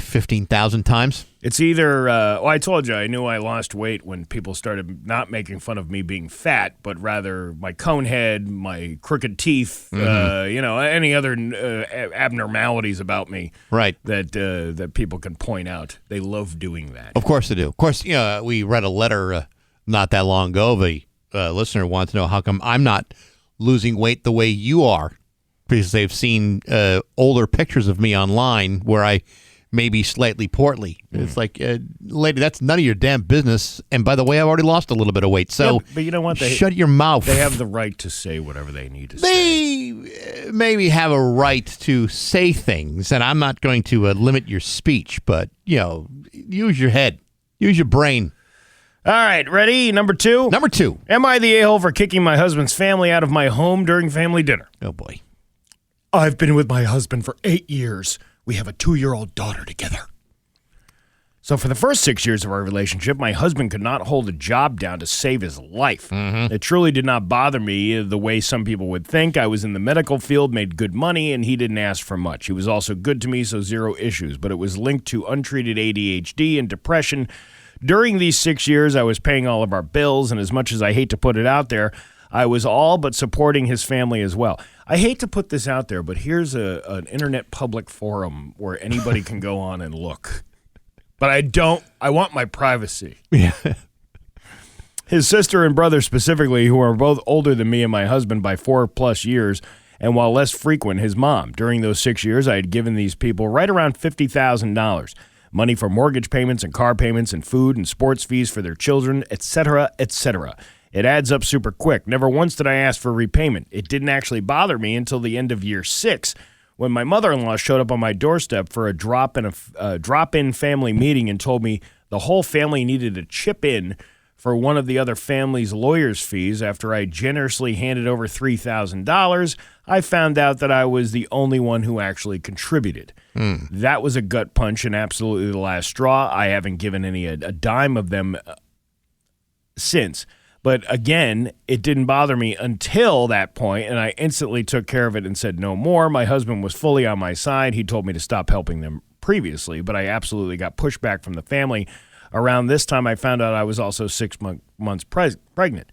15,000 times. It's either, I told you, I knew I lost weight when people started not making fun of me being fat, but rather my cone head, my crooked teeth, any other abnormalities about me. Right. That people can point out. They love doing that. Of course they do. Of course, we read a letter not that long ago. The listener wants to know how come I'm not losing weight the way you are, because they've seen older pictures of me online where I may be slightly portly. It's like, lady, that's none of your damn business. And by the way, I've already lost a little bit of weight. So but you know what? Shut your mouth. They have the right to say whatever they need to say. They maybe have a right to say things, and I'm not going to limit your speech, but, use your head. Use your brain. All right, ready? Number two? Number two. Am I the a-hole for kicking my husband's family out of my home during family dinner? Oh, boy. I've been with my husband for 8 years. We have a 2-year-old daughter together. So for the first 6 years of our relationship, my husband could not hold a job down to save his life. Mm-hmm. It truly did not bother me the way some people would think. I was in the medical field, made good money, and he didn't ask for much. He was also good to me, so zero issues. But it was linked to untreated ADHD and depression. During these 6 years, I was paying all of our bills, and as much as I hate to put it out there, I was all but supporting his family as well. I hate to put this out there, but here's an internet public forum where anybody can go on and look. But I want my privacy. Yeah. His sister and brother specifically, who are both older than me and my husband by 4+ years, and while less frequent, his mom. During those 6 years, I had given these people right around $50,000. Money for mortgage payments and car payments and food and sports fees for their children, etc., etc. It adds up super quick. Never once did I ask for repayment. It didn't actually bother me until the end of year 6, when my mother-in-law showed up on my doorstep for a drop-in family meeting and told me the whole family needed to chip in for one of the other family's lawyer's fees. After I generously handed over $3,000, I found out that I was the only one who actually contributed. That was a gut punch and absolutely the last straw. I haven't given a dime of them since. But again, it didn't bother me until that point, and I instantly took care of it and said no more. My husband was fully on my side. He told me to stop helping them previously, but I absolutely got pushback from the family. Around this time, I found out I was also 6 months pregnant.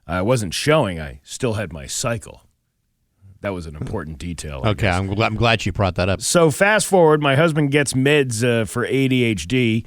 I wasn't showing. I still had my cycle. That was an important detail. Okay, I'm glad you brought that up. So fast forward, my husband gets meds for ADHD,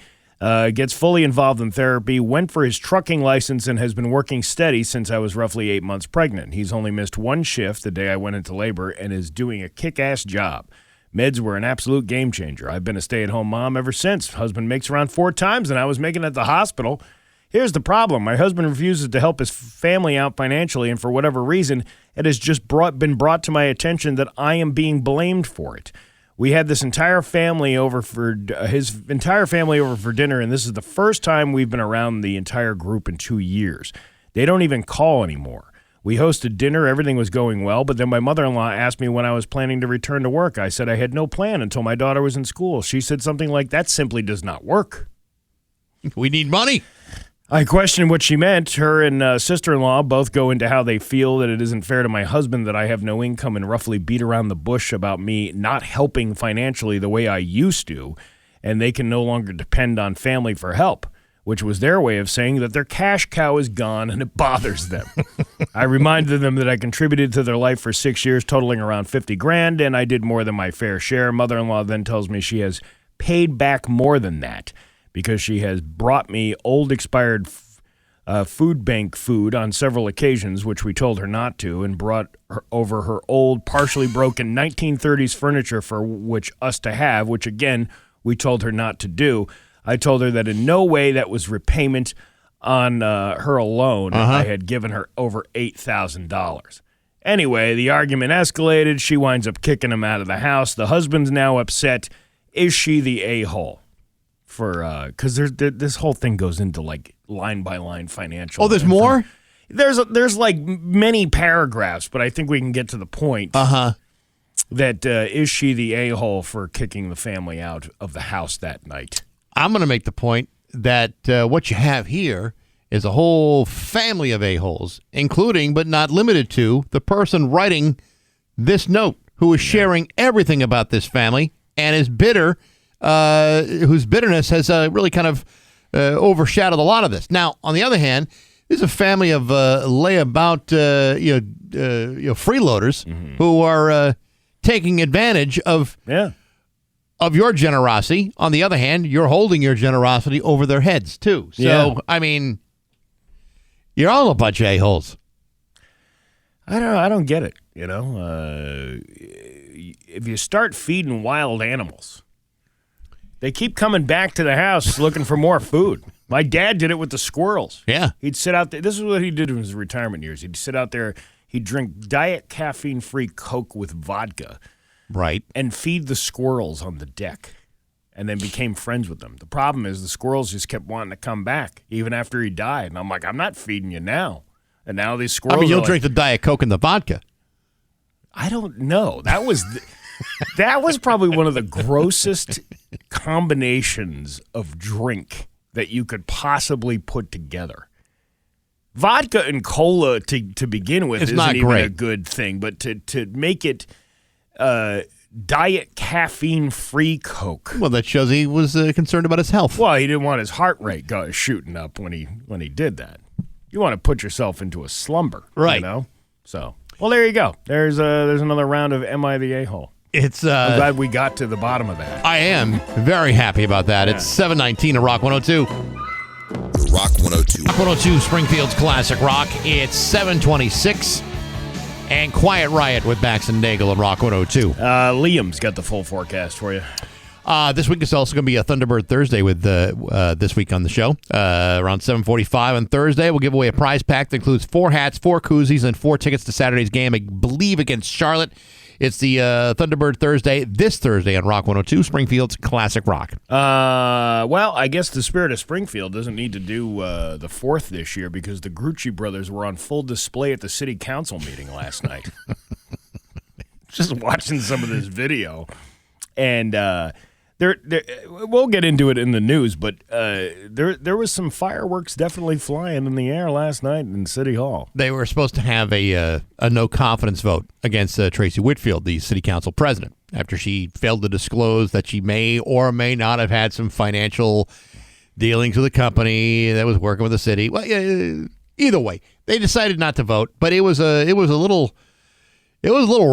gets fully involved in therapy, went for his trucking license, and has been working steady since I was roughly 8 months pregnant. He's only missed one shift the day I went into labor and is doing a kick-ass job. Meds were an absolute game changer. I've been a stay-at-home mom ever since. Husband makes around 4 times than I was making at the hospital. Here's the problem. My husband refuses to help his family out financially, and for whatever reason, it has just been brought to my attention that I am being blamed for it. We had this entire family over for his entire family over for dinner, and this is the first time we've been around the entire group in 2 years. They don't even call anymore. We hosted dinner. Everything was going well, but then my mother-in-law asked me when I was planning to return to work. I said I had no plan until my daughter was in school. She said something like, "That simply does not work." We need money. I questioned what she meant. Her and sister-in-law both go into how they feel that it isn't fair to my husband that I have no income and roughly beat around the bush about me not helping financially the way I used to, and they can no longer depend on family for help, which was their way of saying that their cash cow is gone and it bothers them. I reminded them that I contributed to their life for 6 years, totaling around $50,000, and I did more than my fair share. Mother-in-law then tells me she has paid back more than that, because she has brought me old expired food bank food on several occasions, which we told her not to, and brought over her old, partially broken 1930s furniture for which us to have, which again, we told her not to do. I told her that in no way that was repayment on her alone. I had given her over $8,000. Anyway, the argument escalated. She winds up kicking him out of the house. The husband's now upset. Is she the a-hole? Because this whole thing goes into like line by line financial. Oh, there's more? There's like many paragraphs, but I think we can get to the point. That is she the a-hole for kicking the family out of the house that night? I'm going to make the point that what you have here is a whole family of a-holes, including but not limited to the person writing this note, who is sharing everything about this family and is bitter. Whose bitterness has really kind of overshadowed a lot of this. Now, on the other hand, this is a family of layabout, freeloaders who are taking advantage of your generosity. On the other hand, you're holding your generosity over their heads too. So, I mean, you're all a bunch of a-holes. I don't get it. You know, if you start feeding wild animals, they keep coming back to the house looking for more food. My dad did it with the squirrels. Yeah. He'd sit out there. This is what he did in his retirement years. He'd sit out there. He'd drink diet caffeine-free Coke with vodka. Right. And feed the squirrels on the deck, and then became friends with them. The problem is the squirrels just kept wanting to come back, even after he died. And I'm like, I'm not feeding you now. And now these squirrels you'll drink the Diet Coke and the vodka. I don't know. That was... That was probably one of the grossest combinations of drink that you could possibly put together. Vodka and cola to begin with isn't even a good thing, but to make it diet caffeine-free Coke. Well, that shows he was concerned about his health. Well, he didn't want his heart rate shooting up when he did that. You want to put yourself into a slumber, right? You know? So, well, there you go. There's another round of Am I the A-hole? I'm glad we got to the bottom of that. I am very happy about that. Yeah. It's 7:19 at Rock 102. Rock 102. Rock 102, Springfield's classic rock. It's 7:26. And Quiet Riot with Bax and Nagle at Rock 102. Liam's got the full forecast for you. This week is also going to be a Thunderbird Thursday with this week on the show. Around 7:45 on Thursday, we'll give away a prize pack that includes 4 hats, 4 koozies, and 4 tickets to Saturday's game, I believe, against Charlotte. It's the Thunderbird Thursday, this Thursday on Rock 102, Springfield's Classic Rock. Well, I guess the Spirit of Springfield doesn't need to do the 4th this year because the Grucci brothers were on full display at the city council meeting last night. Just watching some of this video. And we'll get into it in the news, but there was some fireworks definitely flying in the air last night in City Hall. They were supposed to have a no-confidence vote against Tracy Whitfield, the city council president, after she failed to disclose that she may or may not have had some financial dealings with a company that was working with the city. Well, either way, they decided not to vote, but it was a little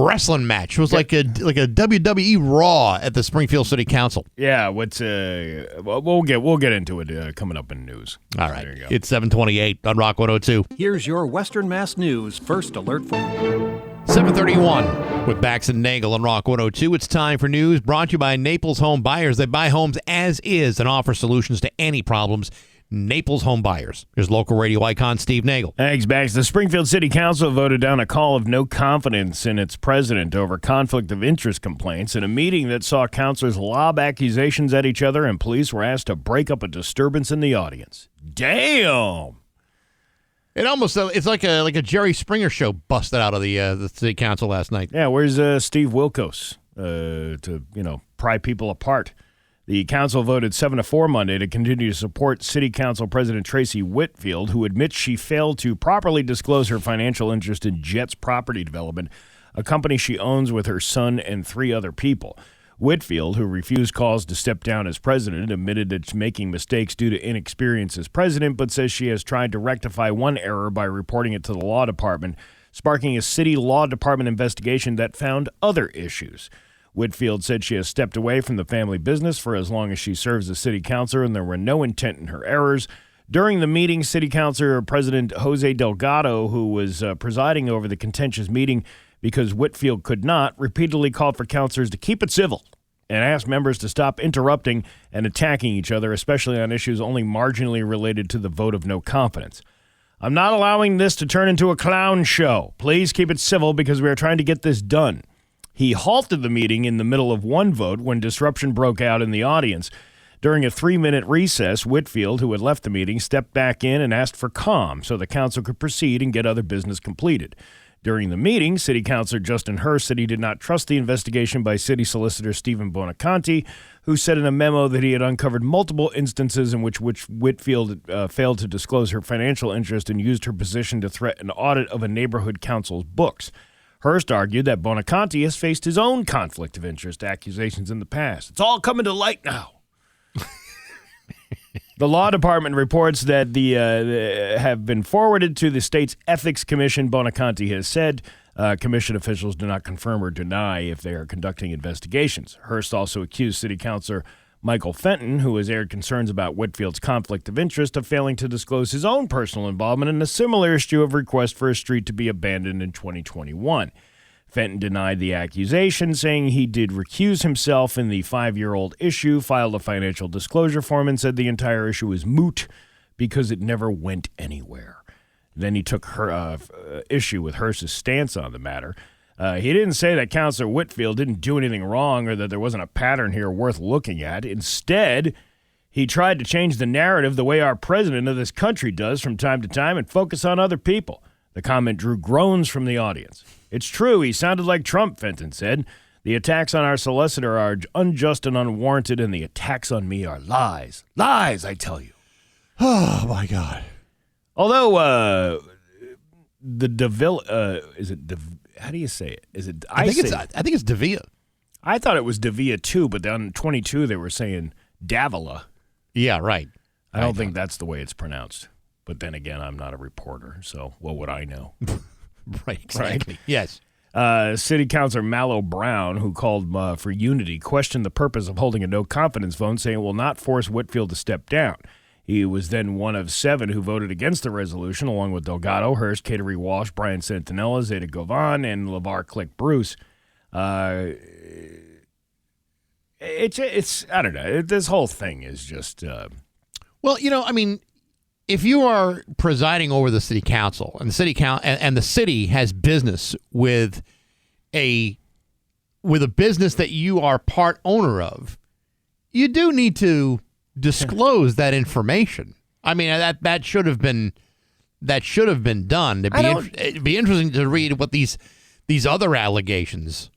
wrestling match. It was like a WWE Raw at the Springfield City Council. Yeah, we'll get into it coming up in news. All right, it's 7:28 on Rock 102. Here's your Western Mass News first alert for 7:31 with Bax and Nagle on Rock 102. It's time for news brought to you by Naples Home Buyers. They buy homes as is and offer solutions to any problems. Naples Home Buyers. Here's local radio icon Steve Nagle. Thanks, Bax. The Springfield City Council voted down a call of no confidence in its president over conflict of interest complaints in a meeting that saw councilors lob accusations at each other and police were asked to break up a disturbance in the audience. Damn! It's like a Jerry Springer show busted out of the city council last night. Yeah, where's Steve Wilkos to pry people apart? The council voted 7-4 Monday to continue to support City Council President Tracy Whitfield, who admits she failed to properly disclose her financial interest in Jets Property Development, a company she owns with her son and 3 other people. Whitfield, who refused calls to step down as president, admitted that she's making mistakes due to inexperience as president, but says she has tried to rectify one error by reporting it to the law department, sparking a city law department investigation that found other issues. Whitfield said she has stepped away from the family business for as long as she serves as city councilor, and there were no intent in her errors. During the meeting, City Councilor President Jose Delgado, who was presiding over the contentious meeting because Whitfield could not, repeatedly called for councilors to keep it civil and asked members to stop interrupting and attacking each other, especially on issues only marginally related to the vote of no confidence. I'm not allowing this to turn into a clown show. Please keep it civil because we are trying to get this done. He halted the meeting in the middle of one vote when disruption broke out in the audience. During a 3-minute recess, Whitfield, who had left the meeting, stepped back in and asked for calm so the council could proceed and get other business completed. During the meeting, City Councilor Justin Hurst said he did not trust the investigation by City Solicitor Stephen Bonaconti, who said in a memo that he had uncovered multiple instances in which Whitfield failed to disclose her financial interest and used her position to threaten an audit of a neighborhood council's books. Hurst argued that Bonaconti has faced his own conflict of interest accusations in the past. It's all coming to light now. The law department reports that have been forwarded to the state's Ethics Commission. Bonaconti has said commission officials do not confirm or deny if they are conducting investigations. Hurst also accused City Councilor Michael Fenton, who has aired concerns about Whitfield's conflict of interest, of failing to disclose his own personal involvement in a similar issue of request for a street to be abandoned in 2021. Fenton denied the accusation, saying he did recuse himself in the 5-year-old issue, filed a financial disclosure form, and said the entire issue is moot because it never went anywhere. Then he took her issue with Hurst's stance on the matter. He didn't say that Councilor Whitfield didn't do anything wrong or that there wasn't a pattern here worth looking at. Instead, he tried to change the narrative the way our president of this country does from time to time and focus on other people. The comment drew groans from the audience. It's true, he sounded like Trump, Fenton said. The attacks on our solicitor are unjust and unwarranted, and the attacks on me are lies. Lies, I tell you. Oh, my God. Although, is it how do you say it? Is it? I think it's Davia. I thought it was Davia too, but on 22 they were saying Davila. Yeah, right. I don't think that's the way it's pronounced. But then again, I'm not a reporter, so what would I know? Right, exactly. Right? Yes. City Councilor Mallow Brown, who called for unity, questioned the purpose of holding a no-confidence vote, saying it will not force Whitfield to step down. He was then one of 7 who voted against the resolution, along with Delgado, Hurst, Cateri Walsh, Brian Santinella, Zeta Govan, and LeVar Click Bruce. It's I don't know. This whole thing is just... Well, I mean, if you are presiding over the city council and the city has business with a with a business that you are part owner of, you do need to disclose that information. I mean, that should have been done. It'd be interesting to read what these other allegations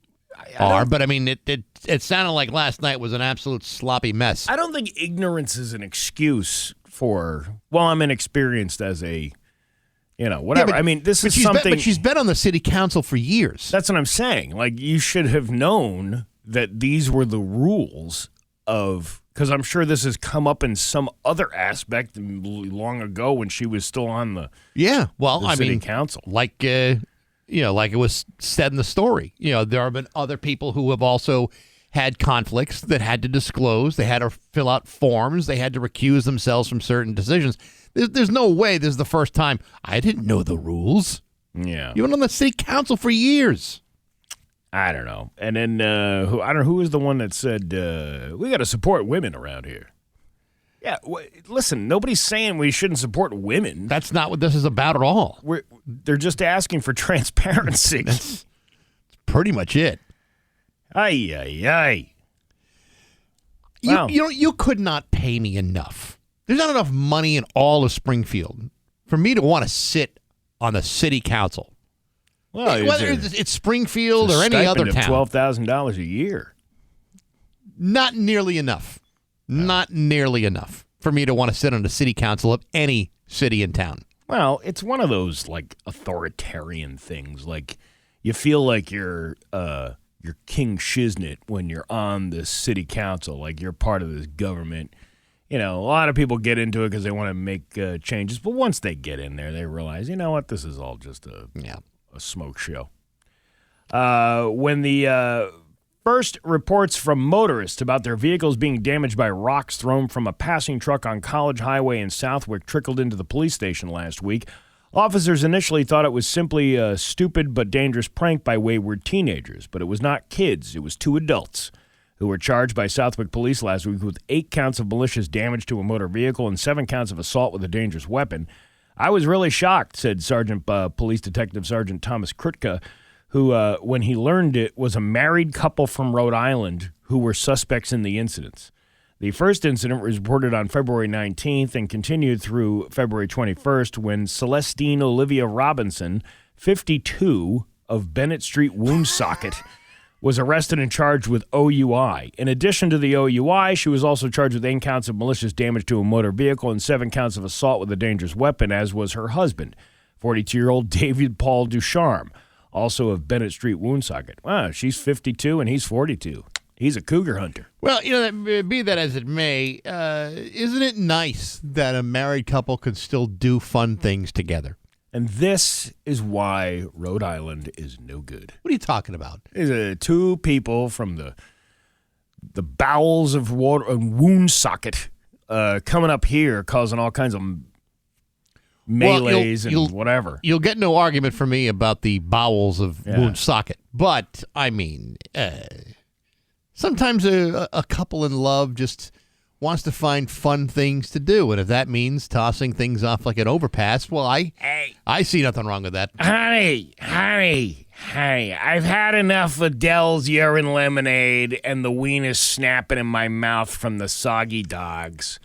are. But I mean, it sounded like last night was an absolute sloppy mess. I don't think ignorance is an excuse for, well, I'm inexperienced as a, whatever. Yeah, I mean, this is something. But she's been on the city council for years. That's what I'm saying. Like, you should have known that these were the rules of, because I'm sure this has come up in some other aspect long ago when she was still on the city council. Like it was said in the story. There have been other people who have also had conflicts that had to disclose. They had to fill out forms. They had to recuse themselves from certain decisions. There's no way this is the first time. I didn't know the rules. Yeah. You've been on the city council for years. I don't know. And then who was the one that said we got to support women around here? Yeah, listen, nobody's saying we shouldn't support women. That's not what this is about at all. They're just asking for transparency. That's pretty much it. Ay. Wow. You could not pay me enough. There's not enough money in all of Springfield for me to want to sit on the city council. Well, whether it's Springfield or any other town. $12,000 a year. Not nearly enough. No. Not nearly enough for me to want to sit on the city council of any city in town. Well, it's one of those like authoritarian things. Like you feel like you're King Shiznit when you're on the city council, like you're part of this government. A lot of people get into it because they want to make changes, but once they get in there, they realize, you know what, this is all just a smoke show. When the first reports from motorists about their vehicles being damaged by rocks thrown from a passing truck on College Highway in Southwick trickled into the police station last week, officers initially thought it was simply a stupid but dangerous prank by wayward teenagers, but it was not kids. It was two adults who were charged by Southwick police last week with 8 counts of malicious damage to a motor vehicle and 7 counts of assault with a dangerous weapon. I was really shocked, said Police Detective Sergeant Thomas Krutka, who, when he learned it, was a married couple from Rhode Island who were suspects in the incidents. The first incident was reported on February 19th and continued through February 21st when Celestine Olivia Robinson, 52, of Bennett Street Woonsocket, was arrested and charged with OUI. In addition to the OUI, she was also charged with 8 counts of malicious damage to a motor vehicle and 7 counts of assault with a dangerous weapon, as was her husband, 42-year-old David Paul Ducharme, also of Bennett Street Woonsocket. Wow, she's 52 and he's 42. He's a cougar hunter. Well, be that as it may, isn't it nice that a married couple can still do fun things together? And this is why Rhode Island is no good. What are you talking about? It's 2 people from the bowels of Woonsocket coming up here causing all kinds of melees and whatever. You'll get no argument from me about the bowels of Woonsocket. But, I mean, sometimes a couple in love just wants to find fun things to do. And if that means tossing things off like an overpass, well, I see nothing wrong with that. Honey, I've had enough of Dell's urine lemonade and the wiener snapping in my mouth from the soggy dogs.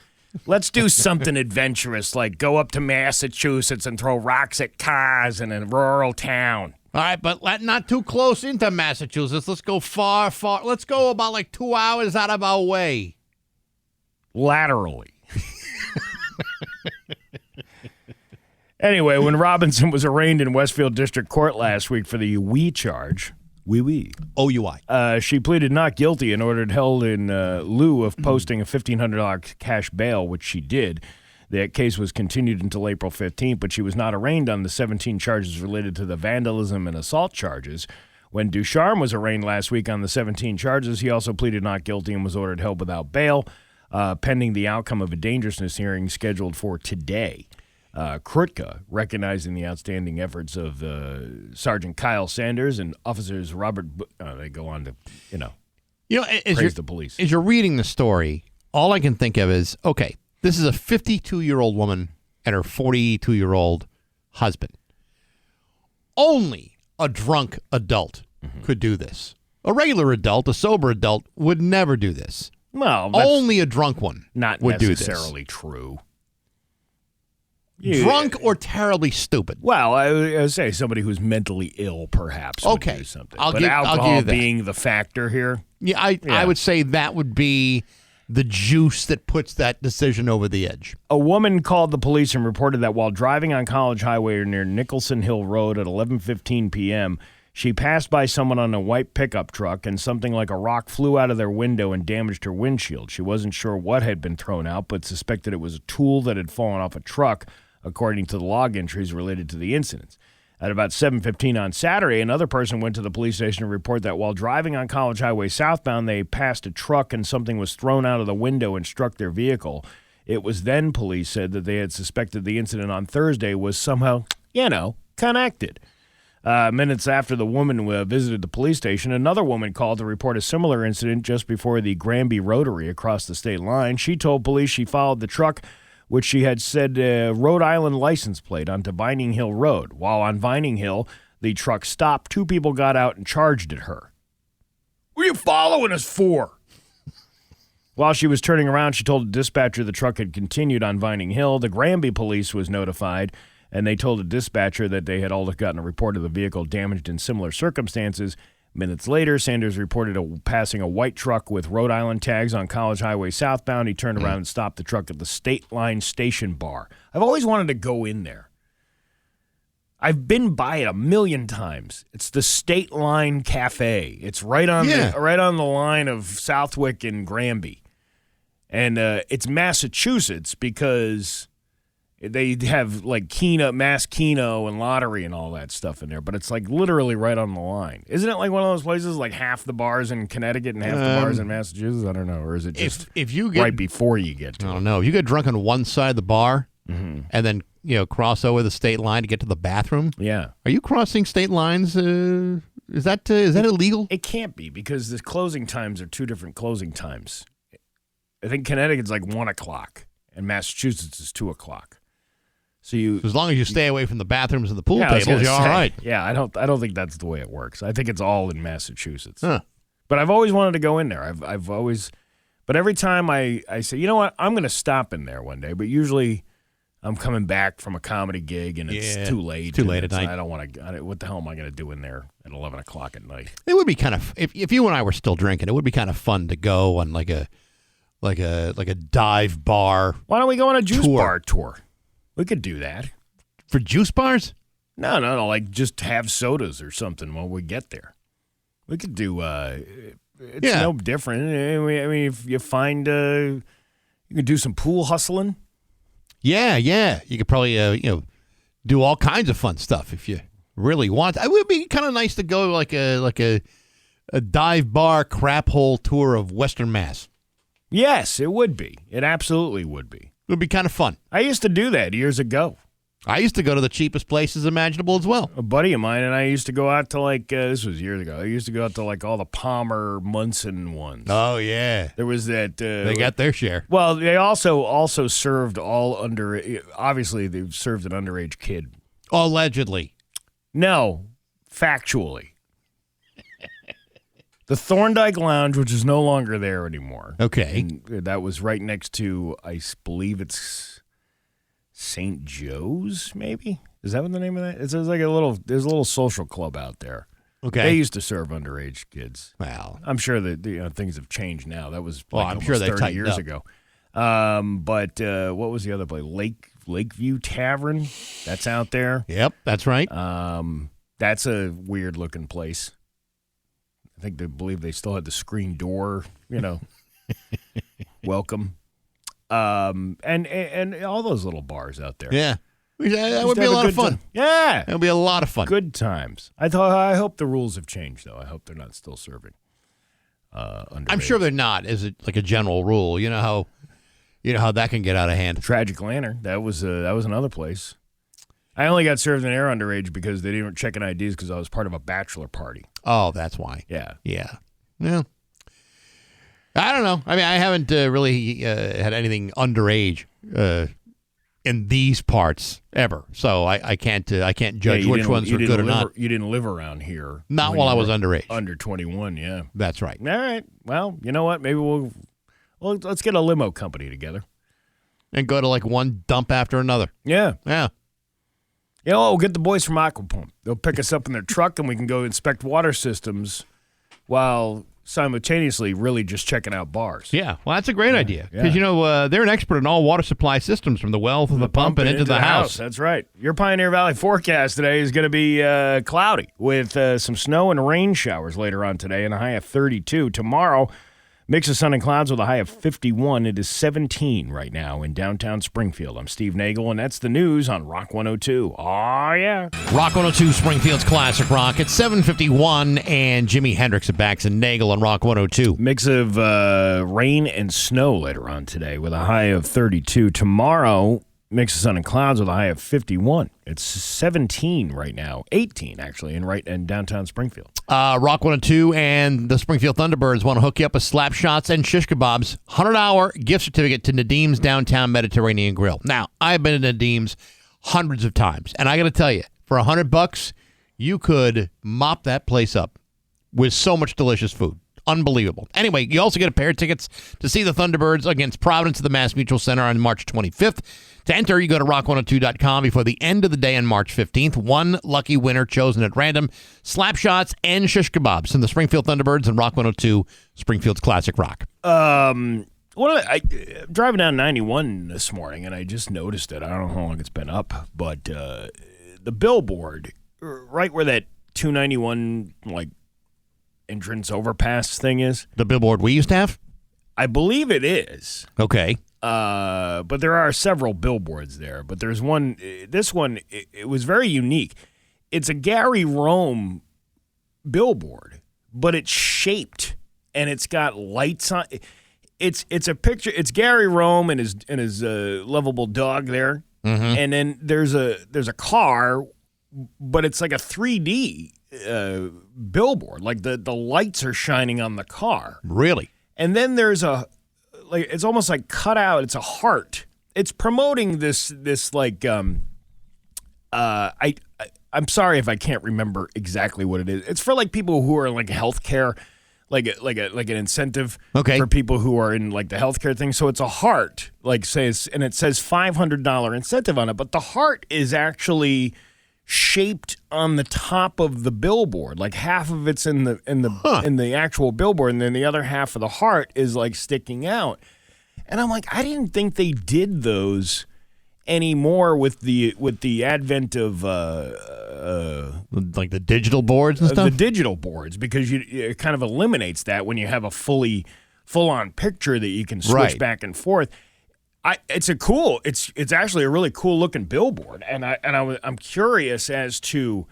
Let's do something adventurous, like go up to Massachusetts and throw rocks at cars in a rural town. All right, but not too close into Massachusetts. Let's go far. Let's go about like 2 hours out of our way. Laterally. Anyway, when Robinson was arraigned in Westfield District Court last week for the WE charge, OUI, she pleaded not guilty and ordered held in lieu of posting a $1,500 cash bail, which she did. That case was continued until April 15th, but she was not arraigned on the 17 charges related to the vandalism and assault charges. When Ducharme was arraigned last week on the 17 charges, he also pleaded not guilty and was ordered held without bail, pending the outcome of a dangerousness hearing scheduled for today. Krutka, recognizing the outstanding efforts of Sergeant Kyle Sanders and officers Robert, they go on to, praise the police. As you're reading the story, all I can think of is, okay, this is a 52-year-old woman and her 42-year-old husband. Only a drunk adult could do this. A regular adult, a sober adult, would never do this. Well, that's only a drunk one not would do this. necessarily true. Drunk or terribly stupid. Well, I would say somebody who's mentally ill perhaps would do something. But alcohol being the factor here. Yeah, I would say that would be the juice that puts that decision over the edge. A woman called the police and reported that while driving on College Highway near Nicholson Hill Road at 11:15 p.m., she passed by someone on a white pickup truck and something like a rock flew out of their window and damaged her windshield. She wasn't sure what had been thrown out, but suspected it was a tool that had fallen off a truck, according to the log entries related to the incidents. At about 7:15 on Saturday, another person went to the police station to report that while driving on College Highway southbound, they passed a truck and something was thrown out of the window and struck their vehicle. It was then police said that they had suspected the incident on Thursday was somehow, connected. Minutes after the woman visited the police station, another woman called to report a similar incident just before the Granby Rotary across the state line. She told police she followed the truck, which she had said Rhode Island license plate, onto Vining Hill Road. While on Vining Hill, the truck stopped. Two people got out and charged at her. What are you following us for? While she was turning around, she told a dispatcher the truck had continued on Vining Hill. The Granby police was notified, and they told a dispatcher that they had all gotten a report of the vehicle damaged in similar circumstances. Minutes later, Sanders reported passing a white truck with Rhode Island tags on College Highway southbound. He turned around and stopped the truck at the State Line Station Bar. I've always wanted to go in there. I've been by it a million times. It's the State Line Cafe. It's right on the line of Southwick and Granby. And it's Massachusetts because they have like Mass Keno and lottery and all that stuff in there, but it's like literally right on the line. Isn't it like one of those places like half the bars in Connecticut and half the bars in Massachusetts? I don't know. Or is it just if you get, right before you get to it? I don't know. You get drunk on one side of the bar and then cross over the state line to get to the bathroom. Yeah. Are you crossing state lines? Is that illegal? It can't be because the closing times are two different closing times. I think Connecticut's like 1 o'clock and Massachusetts is 2 o'clock. So as long as you stay away from the bathrooms and the pool tables, you're all right. Yeah, I don't think that's the way it works. I think it's all in Massachusetts. Huh. But I've always wanted to go in there. But every time I say, you know what, I'm going to stop in there one day. But usually, I'm coming back from a comedy gig and it's too late. Too late at night. I don't want to. What the hell am I going to do in there at 11 o'clock at night? It would be kind of if you and I were still drinking. It would be kind of fun to go on like a dive bar. Why don't we go on a juice bar tour? We could do that. For juice bars? No, like just have sodas or something when we get there. We could do, it's no different. I mean, if you find, you could do some pool hustling. Yeah. You could probably, do all kinds of fun stuff if you really want. It would be kind of nice to go like a dive bar crap hole tour of Western Mass. Yes, it would be. It absolutely would be. It would be kind of fun. I used to do that years ago. I used to go to the cheapest places imaginable as well. A buddy of mine and I used to go out to this was years ago. I used to go out to like all the Palmer Munson ones. Oh, yeah. There was that. They got their share. Well, they also served obviously they served an underage kid. Allegedly. No, factually. The Thorndike Lounge, which is no longer there anymore. Okay. And that was right next to, I believe it's St. Joe's, maybe? Is that what the name of that? There's a little social club out there. Okay. They used to serve underage kids. Well, I'm sure that things have changed now. That was I'm sure they 30 years up. ago. But what was the other place? Lakeview Tavern. That's out there. Yep, that's right. That's a weird looking place. I think they believe they still had the screen door, welcome. And all those little bars out there. Yeah. That would be a lot of fun. Yeah. That would be a lot of fun. Good times. I hope the rules have changed, though. I hope they're not still serving underage. I'm sure they're not, as like a general rule. You know how that can get out of hand. Tragic Lantern. That was another place. I only got served an air underage because they didn't check IDs because I was part of a bachelor party. Oh, that's why. Yeah. Yeah. Well, I don't know. I mean, I haven't really had anything underage in in these parts ever. So I can't judge which ones are good or not. You didn't live around here. Not while I was underage. Under 21, yeah. That's right. All right. Well, you know what? Maybe let's get a limo company together. And go to like one dump after another. Yeah. Yeah. You know, we'll get the boys from Aquapump. They'll pick us up in their truck, and we can go inspect water systems while simultaneously really just checking out bars. Yeah, well, that's a great idea. Because, they're an expert in all water supply systems from the well to the pump and into the house. That's right. Your Pioneer Valley forecast today is going to be cloudy with some snow and rain showers later on today and a high of 32. Tomorrow, mix of sun and clouds with a high of 51. It is 17 right now in downtown Springfield. I'm Steve Nagle, and that's the news on Rock 102. Oh, yeah. Rock 102, Springfield's Classic Rock. It's 7:51, and Jimi Hendrix at Bax and Nagle on Rock 102. Mix of rain and snow later on today with a high of 32. Tomorrow, mix of sun and clouds with a high of 51. It's 17 right now. 18, actually, in downtown Springfield. Rock 102 and the Springfield Thunderbirds want to hook you up with slap shots and shish kebabs. $100 gift certificate to Nadim's Downtown Mediterranean Grill. Now, I've been to Nadim's hundreds of times, and I got to tell you, for $100, you could mop that place up with so much delicious food. Unbelievable. Anyway, you also get a pair of tickets to see the Thunderbirds against Providence at the Mass Mutual Center on March 25th. To enter, you go to rock102.com before the end of the day on March 15th. One lucky winner chosen at random. Slap shots and shish kebabs from the Springfield Thunderbirds and Rock 102, Springfield's Classic Rock. I'm driving down 91 this morning, and I just noticed it. I don't know how long it's been up, but the billboard right where that 291 entrance overpass thing is. The billboard we used to have? I believe it is. Okay. But there are several billboards there. But there's one. This one, it was very unique. It's a Gary Rome billboard, but it's shaped and it's got lights on. It's a picture. It's Gary Rome and his lovable dog there, and then there's a car, but it's like a 3D billboard. Like the lights are shining on the car. Really? And then there's it's almost like cut out. It's a heart. It's promoting this I'm sorry if I can't remember exactly what it is. It's for people who are in healthcare, like an incentive for people who are in the healthcare thing. So it's a heart, and it says $500 incentive on it, but the heart is actually shaped on the top of the billboard. Like half of it's in the actual billboard, and then the other half of the heart is sticking out. And I'm like, I didn't think they did those anymore with the advent of the digital boards and stuff. The digital boards, because it kind of eliminates that when you have a full-on picture that you can switch back and forth. It's actually a really cool looking billboard, and I'm curious as to,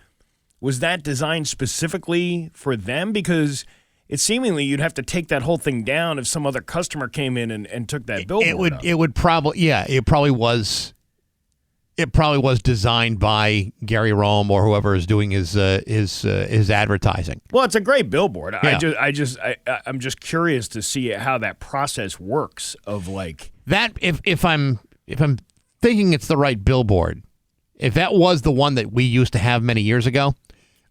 was that designed specifically for them? Because it seemingly you'd have to take that whole thing down if some other customer came in and took that billboard. It would probably it probably was designed by Gary Rome or whoever is doing his advertising. Well, it's a great billboard. Yeah. I'm just curious to see how that process works of that. If I'm thinking it's the right billboard, if that was the one that we used to have many years ago,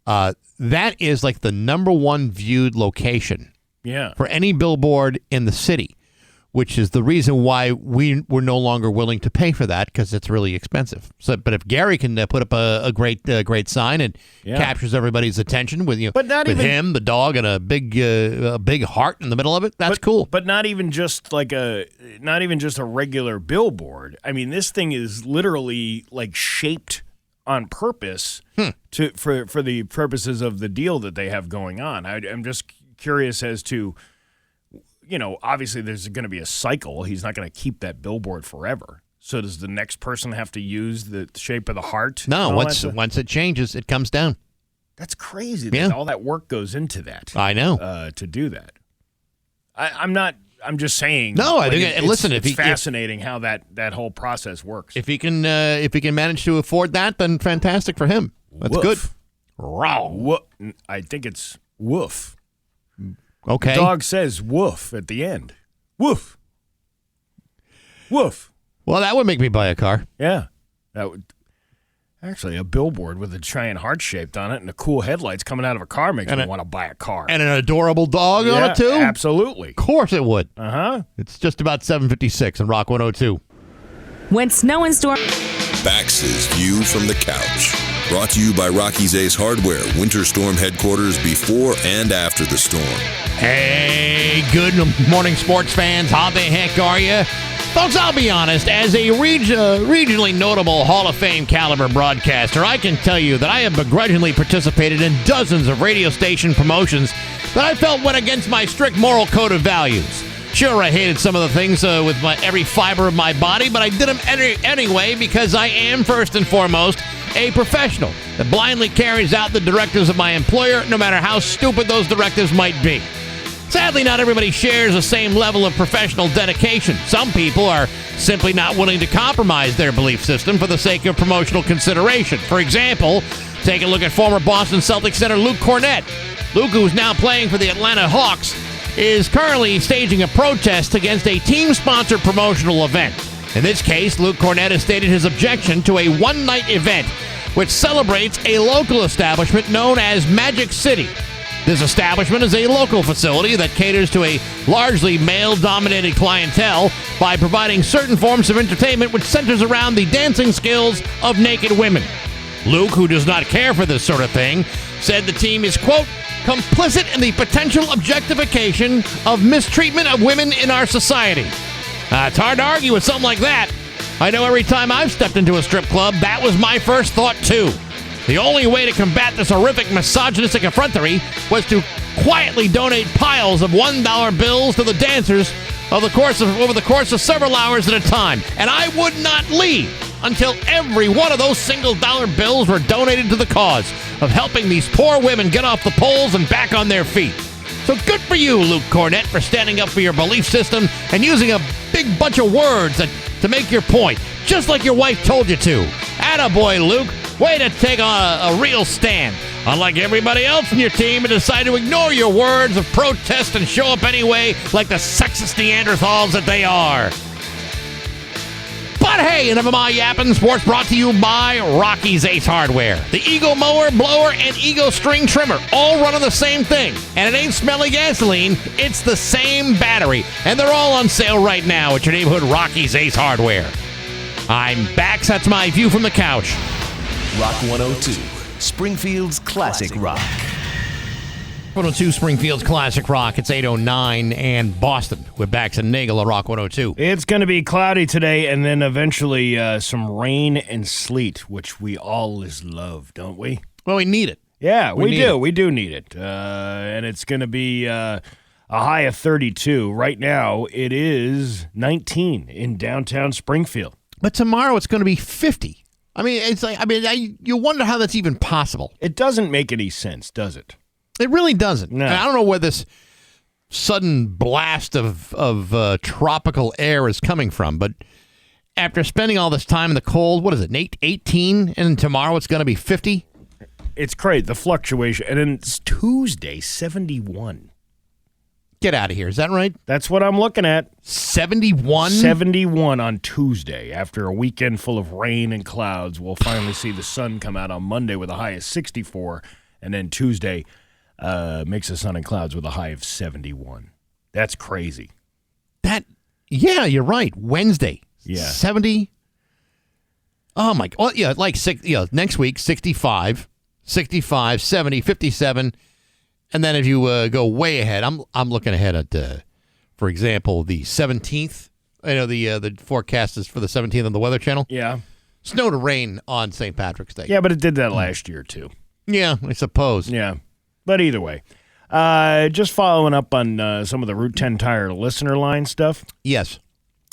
that is the number one viewed location for any billboard in the city, which is the reason why we're no longer willing to pay for that, because it's really expensive. So, but if Gary can put up a great sign and captures everybody's attention with him, the dog, and a big heart in the middle of it, that's cool. But not even just a regular billboard. I mean, this thing is literally shaped on purpose for the purposes of the deal that they have going on. I'm just curious as to, obviously there's going to be a cycle. He's not going to keep that billboard forever. So does the next person have to use the shape of the heart? No, once it changes, it comes down. That's crazy. That all that work goes into that. I know. To do that. I'm just saying. No, I think. It's fascinating how that whole process works. If he can manage to afford that, then fantastic for him. That's good. Raw. I think it's woof. Okay. The dog says woof at the end. Woof. Woof. Well, that would make me buy a car. Yeah. That would. Actually, a billboard with a giant heart shaped on it and the cool headlights coming out of a car makes me want to buy a car. And an adorable dog on it, too? Absolutely. Of course it would. Uh-huh. It's just about 7:56 on Rock 102. When snow and storm... Bax's View from the Couch. Brought to you by Rocky's Ace Hardware, Winter Storm headquarters before and after the storm. Hey, good morning, sports fans. How the heck are you? Folks, I'll be honest, as a regionally notable Hall of Fame caliber broadcaster, I can tell you that I have begrudgingly participated in dozens of radio station promotions that I felt went against my strict moral code of values. Sure, I hated some of the things with every fiber of my body, but I did them anyway because I am, first and foremost, a professional that blindly carries out the directives of my employer, no matter how stupid those directives might be. Sadly, not everybody shares the same level of professional dedication. Some people are simply not willing to compromise their belief system for the sake of promotional consideration. For example, take a look at former Boston Celtics center Luke Cornett. Luke, who's now playing for the Atlanta Hawks, is currently staging a protest against a team-sponsored promotional event. In this case, Luke Cornett has stated his objection to a one-night event which celebrates a local establishment known as Magic City. This establishment is a local facility that caters to a largely male-dominated clientele by providing certain forms of entertainment which centers around the dancing skills of naked women. Luke, who does not care for this sort of thing, said the team is, quote, complicit in the potential objectification of mistreatment of women in our society. It's hard to argue with something like that. I know every time I've stepped into a strip club, that was my first thought, too. The only way to combat this horrific misogynistic effrontery was to quietly donate piles of $1 bills to the dancers over the course of several hours at a time. And I would not leave until every one of those single dollar bills were donated to the cause of helping these poor women get off the poles and back on their feet. So good for you, Luke Cornett, for standing up for your belief system and using a big bunch of words to make your point, just like your wife told you to. Attaboy, Luke. Way to take a real stand. Unlike everybody else in your team who decided to ignore your words of protest and show up anyway like the sexist Neanderthals that they are. But hey, enough of my yapping. Sports brought to you by Rocky's Ace Hardware. The Eagle Mower, Blower, and Eagle String Trimmer all run on the same thing. And it ain't smelly gasoline, it's the same battery. And they're all on sale right now at your neighborhood Rocky's Ace Hardware. I'm Bax, that's my view from the couch. Rock 102, Springfield's Classic Rock. 102 Springfield's Classic Rock. It's 8:09 and Boston with Bax and Nagle on Rock 102. It's going to be cloudy today and then eventually some rain and sleet, which we always love, don't we? Well, we need it. Yeah, we do. We do need it. And it's going to be a high of 32. Right now, it is 19 in downtown Springfield. But tomorrow it's going to be 50. You wonder how that's even possible. It doesn't make any sense, does it? It really doesn't. No. And I don't know where this sudden blast of tropical air is coming from, but after spending all this time in the cold, what is it, 18, and tomorrow it's going to be 50? It's crazy, the fluctuation. And then it's Tuesday, 71. Get out of here. Is that right? That's what I'm looking at. 71? 71 on Tuesday. After a weekend full of rain and clouds, we'll finally see the sun come out on Monday with a high of 64. And then Tuesday makes the sun and clouds with a high of 71. That's crazy. Yeah, you're right. Wednesday. Yeah. 70. Oh, my. Well, yeah, next week, 65, 70, 57. And then if you go way ahead, I'm looking ahead at, for example, the 17th. I know the forecast is for the 17th on the Weather Channel. Yeah. Snow to rain on St. Patrick's Day. Yeah, but it did that last year, too. Yeah, I suppose. Yeah. But either way, just following up on some of the Route 10 Tire listener line stuff. Yes.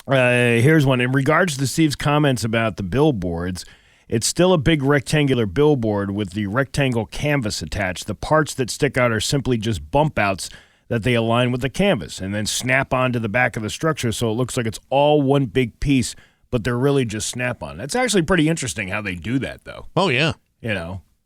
Here's one. In regards to Steve's comments about the billboards, it's still a big rectangular billboard with the rectangle canvas attached. The parts that stick out are simply just bump outs that they align with the canvas and then snap onto the back of the structure so it looks like it's all one big piece, but they're really just snap-on. That's actually pretty interesting how they do that, though. Oh, yeah.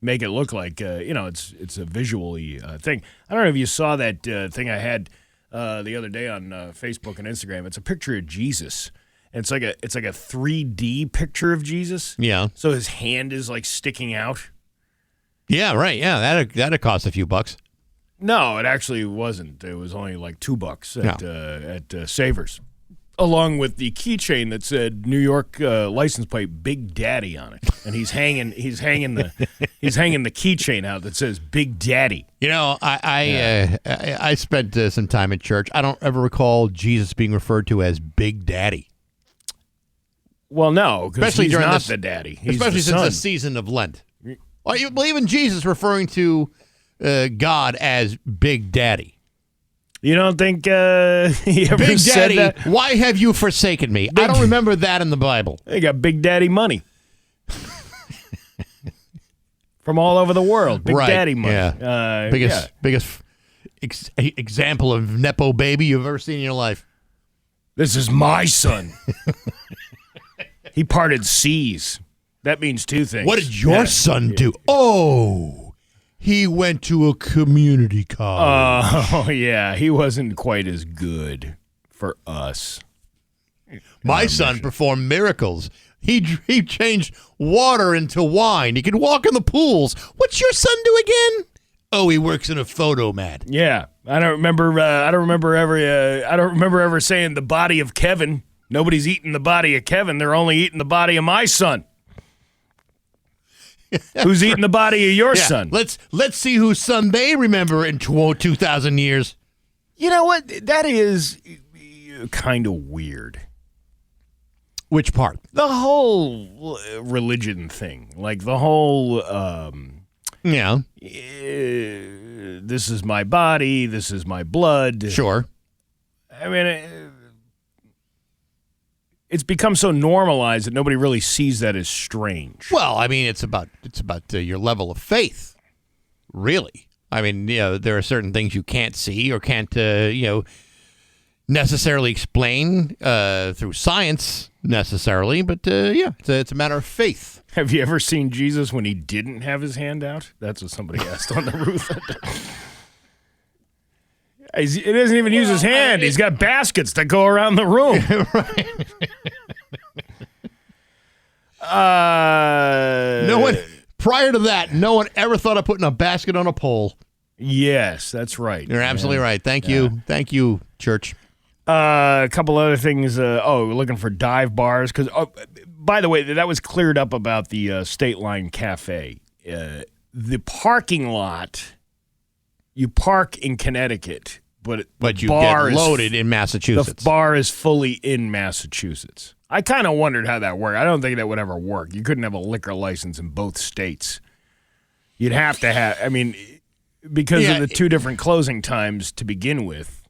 Make it look like, it's a visually thing. I don't know if you saw that thing I had the other day on Facebook and Instagram. It's a picture of Jesus. And it's like a 3D picture of Jesus. Yeah. So his hand is like sticking out. Yeah, right. Yeah, that'd cost a few bucks. No, it actually wasn't. It was only like $2 at Savers, along with the keychain that said New York license plate Big Daddy on it, and he's hanging the keychain out that says Big Daddy. You know, I spent some time in church. I don't ever recall Jesus being referred to as Big Daddy. Well, no, because he's during not the daddy. He's especially the since son. the season of Lent. Well, even Jesus referring to God as Big Daddy. You don't think he ever Big said Daddy, that? why have you forsaken me? I don't remember that in the Bible. They got Big Daddy money. From all over the world. Big Daddy money. Yeah. Biggest example of Nepo baby you've ever seen in your life. This is my son. He parted seas. That means two things. What did your son do? Oh, he went to a community college. Oh, yeah. He wasn't quite as good for us. My son performed miracles. He changed water into wine. He could walk in the pools. What's your son do again? Oh, he works in a photo mat. Yeah, I don't remember ever saying the body of Kevin. Nobody's eating the body of Kevin. They're only eating the body of my son. Who's eating the body of your son? Let's see whose son they remember in 2,000 years. You know what? That is kind of weird. Which part? The whole religion thing. Like the whole, yeah. This is my body, this is my blood. Sure. I mean, it's become so normalized that nobody really sees that as strange. Well, I mean, it's about your level of faith, really. I mean, there are certain things you can't see or can't, necessarily explain through science necessarily, but it's a matter of faith. Have you ever seen Jesus when he didn't have his hand out? That's what somebody asked on the roof. He doesn't even use his hand. He's got baskets that go around the room. No one prior to that, no one ever thought of putting a basket on a pole. Yes, that's right. You're absolutely right. Thank you, church. A couple other things. We're looking for dive bars. Because, by the way, that was cleared up about the State Line Cafe. The parking lot, you park in Connecticut, but you get loaded in Massachusetts. The bar is fully in Massachusetts. I kind of wondered how that worked. I don't think that would ever work. You couldn't have a liquor license in both states. You'd have to have, because of the two different closing times to begin with,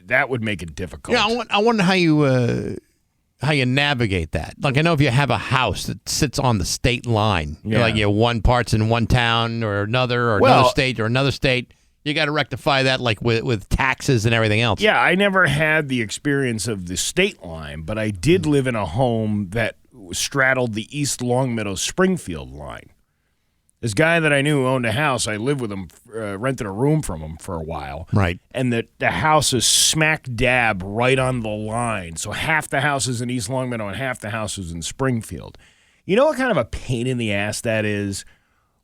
that would make it difficult. Yeah, I wonder how you navigate that. Like, I know if you have a house that sits on the state line, one part's in one town or another state or another state, you got to rectify that like with taxes and everything else. Yeah, I never had the experience of the state line, but I did live in a home that straddled the East Longmeadow Springfield line. This guy that I knew owned a house. I lived with him, rented a room from him for a while. Right. And the house is smack dab right on the line. So half the house is in East Longmeadow and half the house is in Springfield. You know what kind of a pain in the ass that is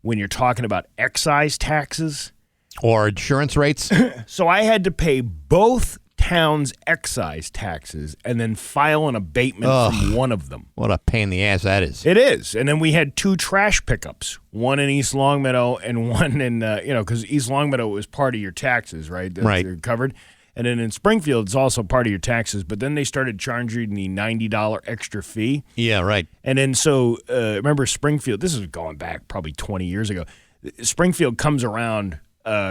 when you're talking about excise taxes? Or insurance rates? So I had to pay both towns' excise taxes and then file an abatement from one of them. What a pain in the ass that is. It is. And then we had two trash pickups, one in East Longmeadow and one in, because East Longmeadow was part of your taxes, right? They're covered. And then in Springfield, it's also part of your taxes. But then they started charging the $90 extra fee. Yeah, right. And then remember Springfield, this is going back probably 20 years ago. Springfield comes around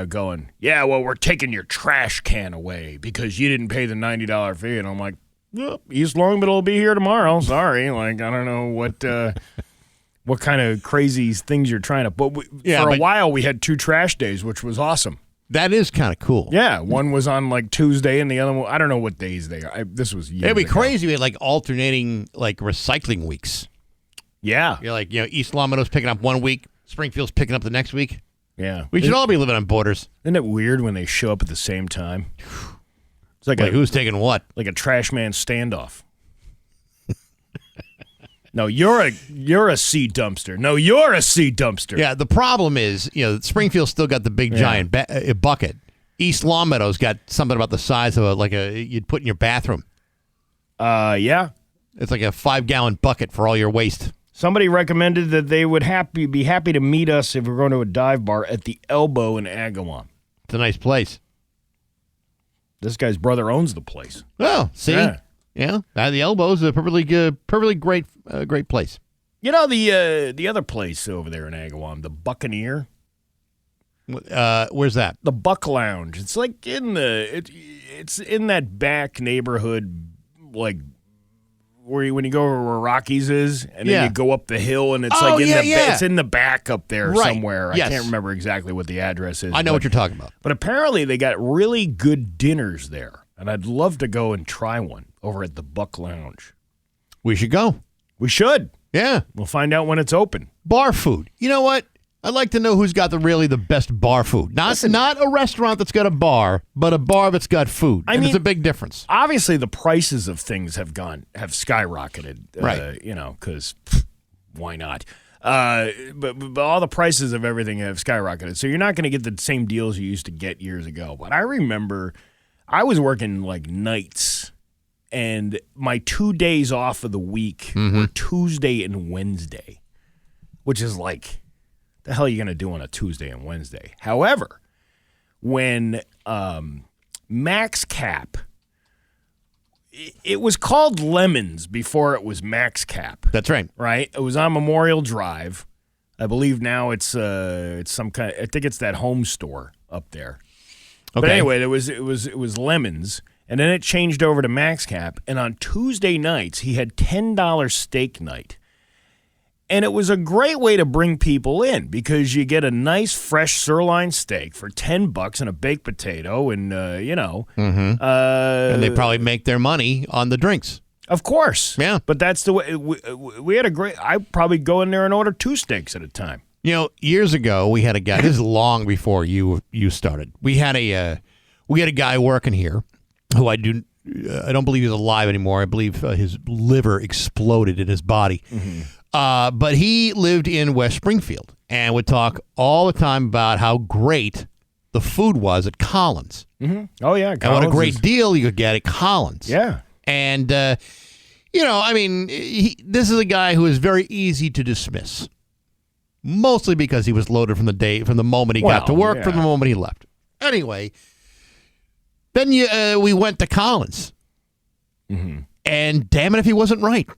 going, yeah, well, we're taking your trash can away because you didn't pay the $90 fee. And I'm like, well, East Longmeadow will be here tomorrow. Sorry. Like, I don't know what kind of crazy things you're trying to. But for a while, we had two trash days, which was awesome. That is kind of cool. Yeah. One was on like Tuesday and the other one, I don't know what days they are. This was years It'd be ago. crazy. We had like alternating like recycling weeks. Yeah. You're like, East Longmeadow's picking up one week, Springfield's picking up the next week. Yeah. We should all be living on borders. Isn't it weird when they show up at the same time? It's like who's taking what? Like a trash man standoff. No, you're a sea dumpster. No, you're a sea dumpster. Yeah, the problem is, Springfield's still got the big giant bucket. East Longmeadow's got something about the size of you'd put in your bathroom. Yeah. It's like a 5-gallon bucket for all your waste. Somebody recommended that they would be happy to meet us if we're going to a dive bar at the Elbow in Agawam. It's a nice place. This guy's brother owns the place. Oh, see? Yeah. The Elbow's a perfectly great place. You know the other place over there in Agawam, the Buccaneer? Where's that? The Buck Lounge. It's like it's in that back neighborhood, like when you go where Rockies is, and then you go up the hill, and it's it's in the back up there somewhere. Yes. I can't remember exactly what the address is. I know what you're talking about. But apparently they got really good dinners there, and I'd love to go and try one over at the Buck Lounge. We should go. We should. Yeah. We'll find out when it's open. Bar food. You know what? I'd like to know who's got the best bar food. Not a restaurant that's got a bar, but a bar that's got food. I mean, it's a big difference. Obviously, the prices of things have skyrocketed. Right. Because why not? But all the prices of everything have skyrocketed. So you're not going to get the same deals you used to get years ago. But I remember I was working like nights, and my 2 days off of the week were Tuesday and Wednesday, which is like, the hell are you going to do on a Tuesday and Wednesday? However, when Max Cap, it was called Lemons before it was Max Cap. That's right. Right? It was on Memorial Drive. I believe now it's some kind. I think it's that home store up there. Okay. But anyway, it was Lemons, and then it changed over to Max Cap. And on Tuesday nights, he had $10 steak night. And it was a great way to bring people in because you get a nice fresh sirloin steak for $10 and a baked potato, and and they probably make their money on the drinks. Of course, yeah. But that's the way we had a great. I'd probably go in there and order 2 steaks at a time. Years ago we had a guy. This is long before you started. We had a guy working here who I don't believe he's alive anymore. I believe his liver exploded in his body. Mm-hmm. But he lived in West Springfield and would talk all the time about how great the food was at Collins. Mm-hmm. Oh, yeah. Collins, and what a great deal you could get at Collins. Yeah. And, this is a guy who is very easy to dismiss, mostly because he was loaded from the moment he got to work, from the moment he left. Anyway, then we went to Collins. Mm-hmm. And damn it if he wasn't right.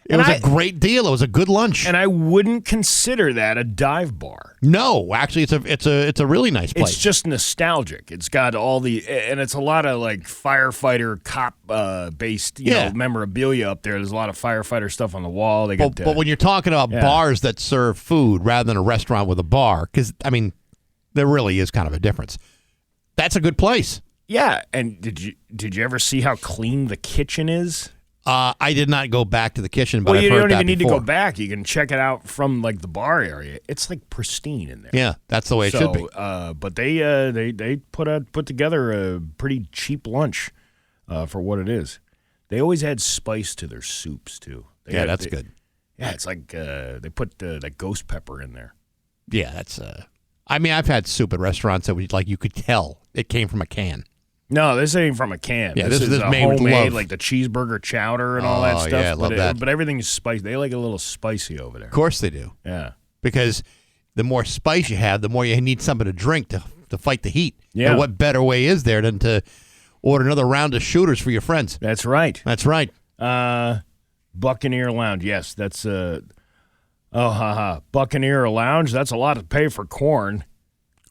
It was a great deal. It was a good lunch, and I wouldn't consider that a dive bar. No, actually, it's a really nice place. It's just nostalgic. It's got and it's a lot of like firefighter cop based memorabilia up there. There's a lot of firefighter stuff on the wall. But when you're talking about bars that serve food rather than a restaurant with a bar, because there really is kind of a difference. That's a good place. Yeah, and did you ever see how clean the kitchen is? I did not go back to the kitchen, but you I've heard don't that even need before. to go back. You can check it out from like the bar area. It's like pristine in there. Yeah, that's the way it should be. But they put together a pretty cheap lunch for what it is. They always add spice to their soups too. That's good. Yeah, it's like they put that ghost pepper in there. Yeah, that's. I've had soup at restaurants that was like you could tell it came from a can. No, this ain't from a can. Yeah, this is made homemade, with love. like the cheeseburger chowder and all that stuff. Yeah, I love that. But everything's spicy. They like a little spicy over there. Of course they do. Yeah. Because the more spice you have, the more you need something to drink to fight the heat. Yeah. And what better way is there than to order another round of shooters for your friends? That's right. That's right. Buccaneer Lounge. Yes, that's Buccaneer Lounge. That's a lot to pay for corn.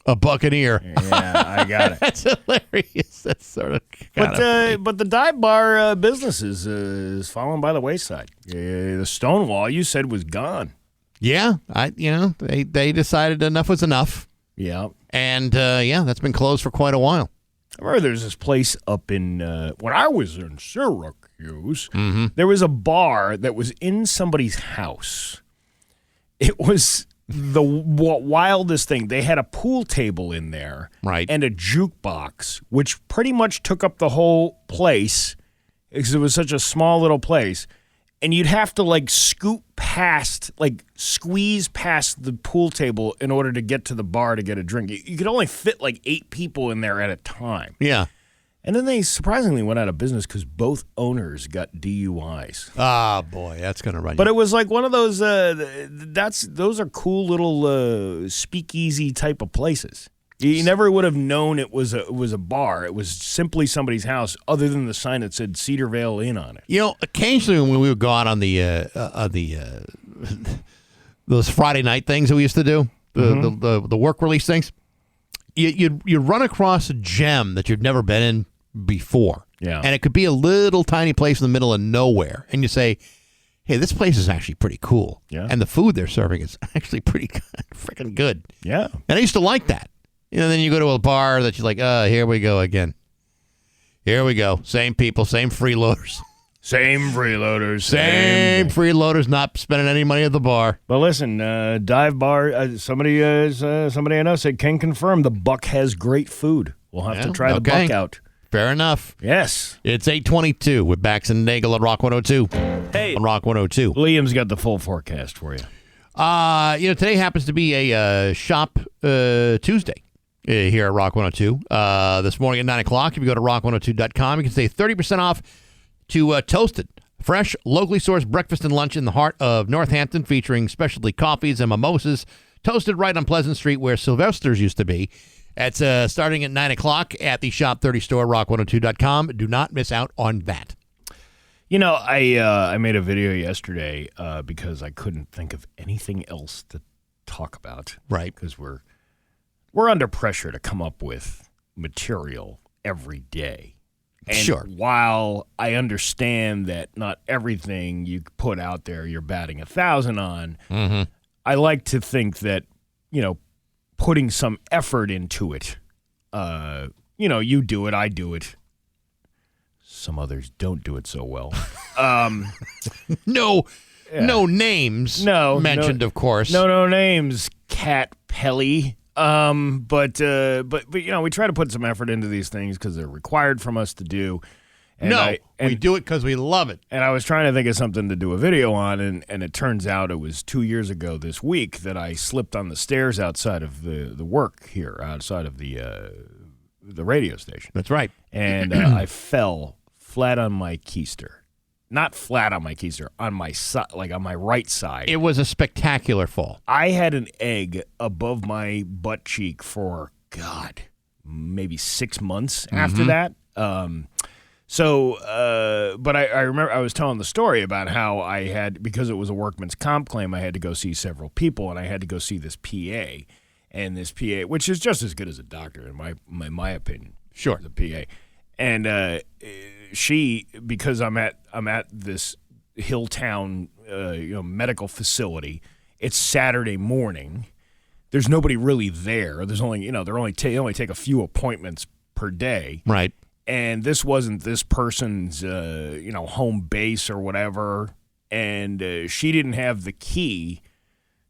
A Buccaneer. Yeah, I got it. That's hilarious. That's sort of but the dive bar business is falling by the wayside. The Stonewall you said was gone. Yeah, they decided enough was enough. Yeah. And that's been closed for quite a while. I remember there's this place up in when I was in Syracuse. Mm-hmm. There was a bar that was in somebody's house. It was the wildest thing. They had a pool table in there, right, and a jukebox, which pretty much took up the whole place because it was such a small little place. and you'd have to like squeeze past the pool table in order to get to the bar to get a drink. You could only fit like 8 people in there at a time. Yeah. And then they surprisingly went out of business because both owners got DUIs. Ah, boy, that's going to run you. But it was like one of those, those are cool little speakeasy type of places. You never would have known it was a bar. It was simply somebody's house other than the sign that said Cedar Vale Inn on it. You know, occasionally when we would go out on the those Friday night things that we used to do, the work release things, you run across a gem that you've never been in before. Yeah. And it could be a little tiny place in the middle of nowhere. And you say, hey, this place is actually pretty cool. Yeah. And the food they're serving is actually pretty freaking good. Yeah. And I used to like that. You know, then you go to a bar that you're like, here we go again. Here we go. Same people, same freeloaders. Same freeloaders. Same freeloaders not spending any money at the bar. But listen, dive bar, somebody I know said, can confirm the Buck has great food. We'll have to try the Buck out. Fair enough. Yes. It's 8:22 with Bax and Nagle at Rock 102. Hey. On Rock 102. Liam's got the full forecast for you. Today happens to be a shop Tuesday here at Rock 102. This morning at 9 o'clock, if you go to rock102.com, you can save 30% off to Toasted. Fresh, locally sourced breakfast and lunch in the heart of Northampton, featuring specialty coffees and mimosas. Toasted right on Pleasant Street where Sylvester's used to be. It's starting at 9 o'clock at the Shop 30 store, rock102.com. Do not miss out on that. You know, I made a video yesterday because I couldn't think of anything else to talk about. Right. Because we're under pressure to come up with material every day. And sure. While I understand that not everything you put out there you're batting 1,000 on, I like to think that, putting some effort into it, you do it, I do it. Some others don't do it so well. No names mentioned, of course. No names, Cat Pelly. But we try to put some effort into these things because they're required from us to do. And we do it because we love it. And I was trying to think of something to do a video on, and it turns out it was 2 years ago this week that I slipped on the stairs outside of the work here, outside of the radio station. That's right. And I fell flat on my keister. Not flat on my keister, on my side, like on my right side. It was a spectacular fall. I had an egg above my butt cheek for, maybe 6 months after that. But I remember I was telling the story about how I had, because it was a workman's comp claim, I had to go see several people, and I had to go see this PA. And this PA, which is just as good as a doctor, in my opinion. Sure. The PA. And she, because I'm at this Hilltown medical facility, it's Saturday morning. There's nobody really there. There's only, they only take a few appointments per day. Right. And this wasn't this person's, home base or whatever. And she didn't have the key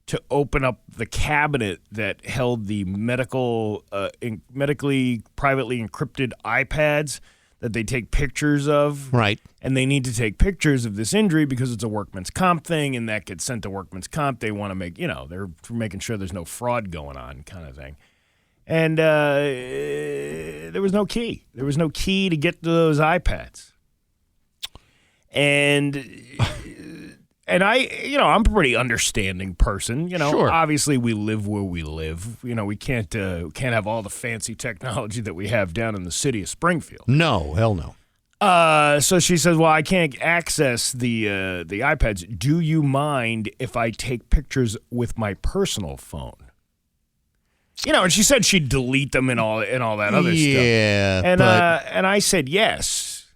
to open up the cabinet that held the medically privately encrypted iPads that they take pictures of. Right. And they need to take pictures of this injury because it's a workman's comp thing, and that gets sent to workman's comp. They want to make, they're making sure there's no fraud going on kind of thing. And there was no key. There was no key to get to those iPads. And I'm a pretty understanding person. Sure. Obviously we live where we live. We can't have all the fancy technology that we have down in the city of Springfield. No, hell no. So she says, well, I can't access the iPads. Do you mind if I take pictures with my personal phone? And she said she'd delete them and all that other stuff. Yeah. And I said yes.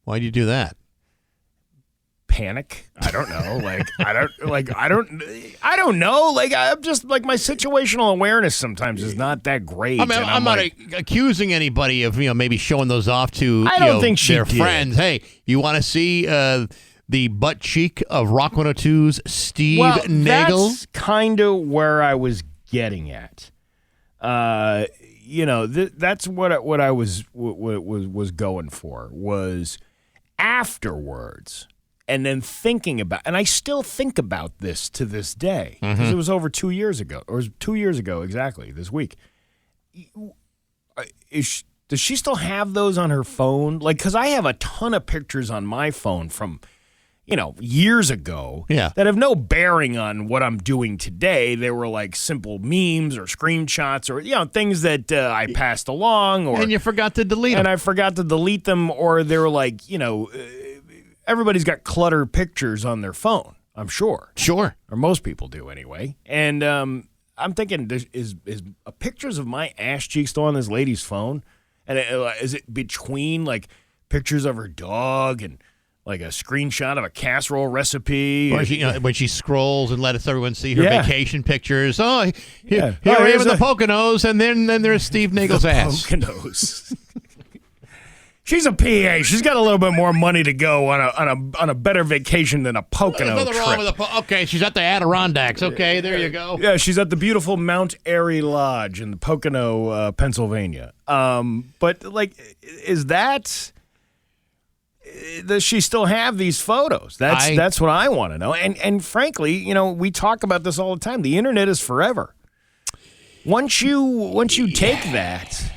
Why'd you do that? Panic. I don't know. I don't know. I'm just my situational awareness sometimes is not that great. I mean, I'm not accusing anybody of maybe showing those off to I don't think their she did. friends. Hey, you want to see the butt cheek of Rock 102's Steve Nagle? That's kind of where I was getting at. That's what I was going for was afterwards. and then thinking about, and I still think about this to this day, because it was over 2 years ago, or it was 2 years ago exactly, this week. Does she still have those on her phone? Like, because I have a ton of pictures on my phone from, years ago that have no bearing on what I'm doing today. They were like simple memes or screenshots or, things that I passed along. And you forgot to delete them. And I forgot to delete them, or they were like, everybody's got cluttered pictures on their phone, I'm sure. Sure. Or most people do anyway. And I'm thinking, is pictures of my ass cheeks still on this lady's phone? And is it between, like, pictures of her dog and, like, a screenshot of a casserole recipe? Or when she scrolls and lets everyone see her vacation pictures. Oh, here I am in the Poconos, and then there's Steve Nagle's ass. Poconos. She's a PA. She's got a little bit more money to go on a better vacation than a Pocono There's nothing trip. wrong with okay, she's at the Adirondacks. Okay, there you go. Yeah, she's at the beautiful Mount Airy Lodge in the Pocono, Pennsylvania. But, like, does she still have these photos? That's what I want to know. And frankly, we talk about this all the time. The internet is forever. Once you take that,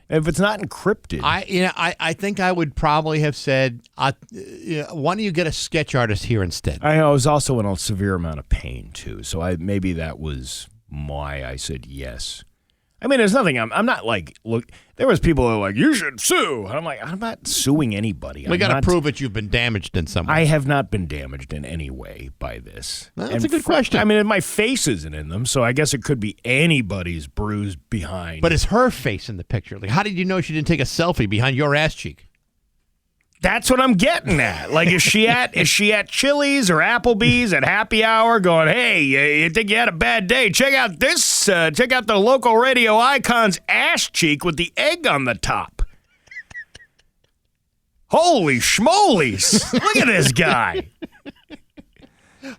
if it's not encrypted, I think I would probably have said, why don't you get a sketch artist here instead? I was also in a severe amount of pain too, so maybe that was why I said yes. I mean, there's nothing. I'm not like, look. There was people who were like, you should sue. And I'm like, I'm not suing anybody. We got to prove that you've been damaged in some way. I have not been damaged in any way by this. Well, that's a good question. I mean, my face isn't in them, so I guess it could be anybody's bruised behind. But is her face in the picture? Like, how did you know she didn't take a selfie behind your ass cheek? That's what I'm getting at. Like, is she at Chili's or Applebee's at happy hour going, hey, you think you had a bad day? Check out this. Check out the local radio icon's ass cheek with the egg on the top. Holy schmolies. Look at this guy.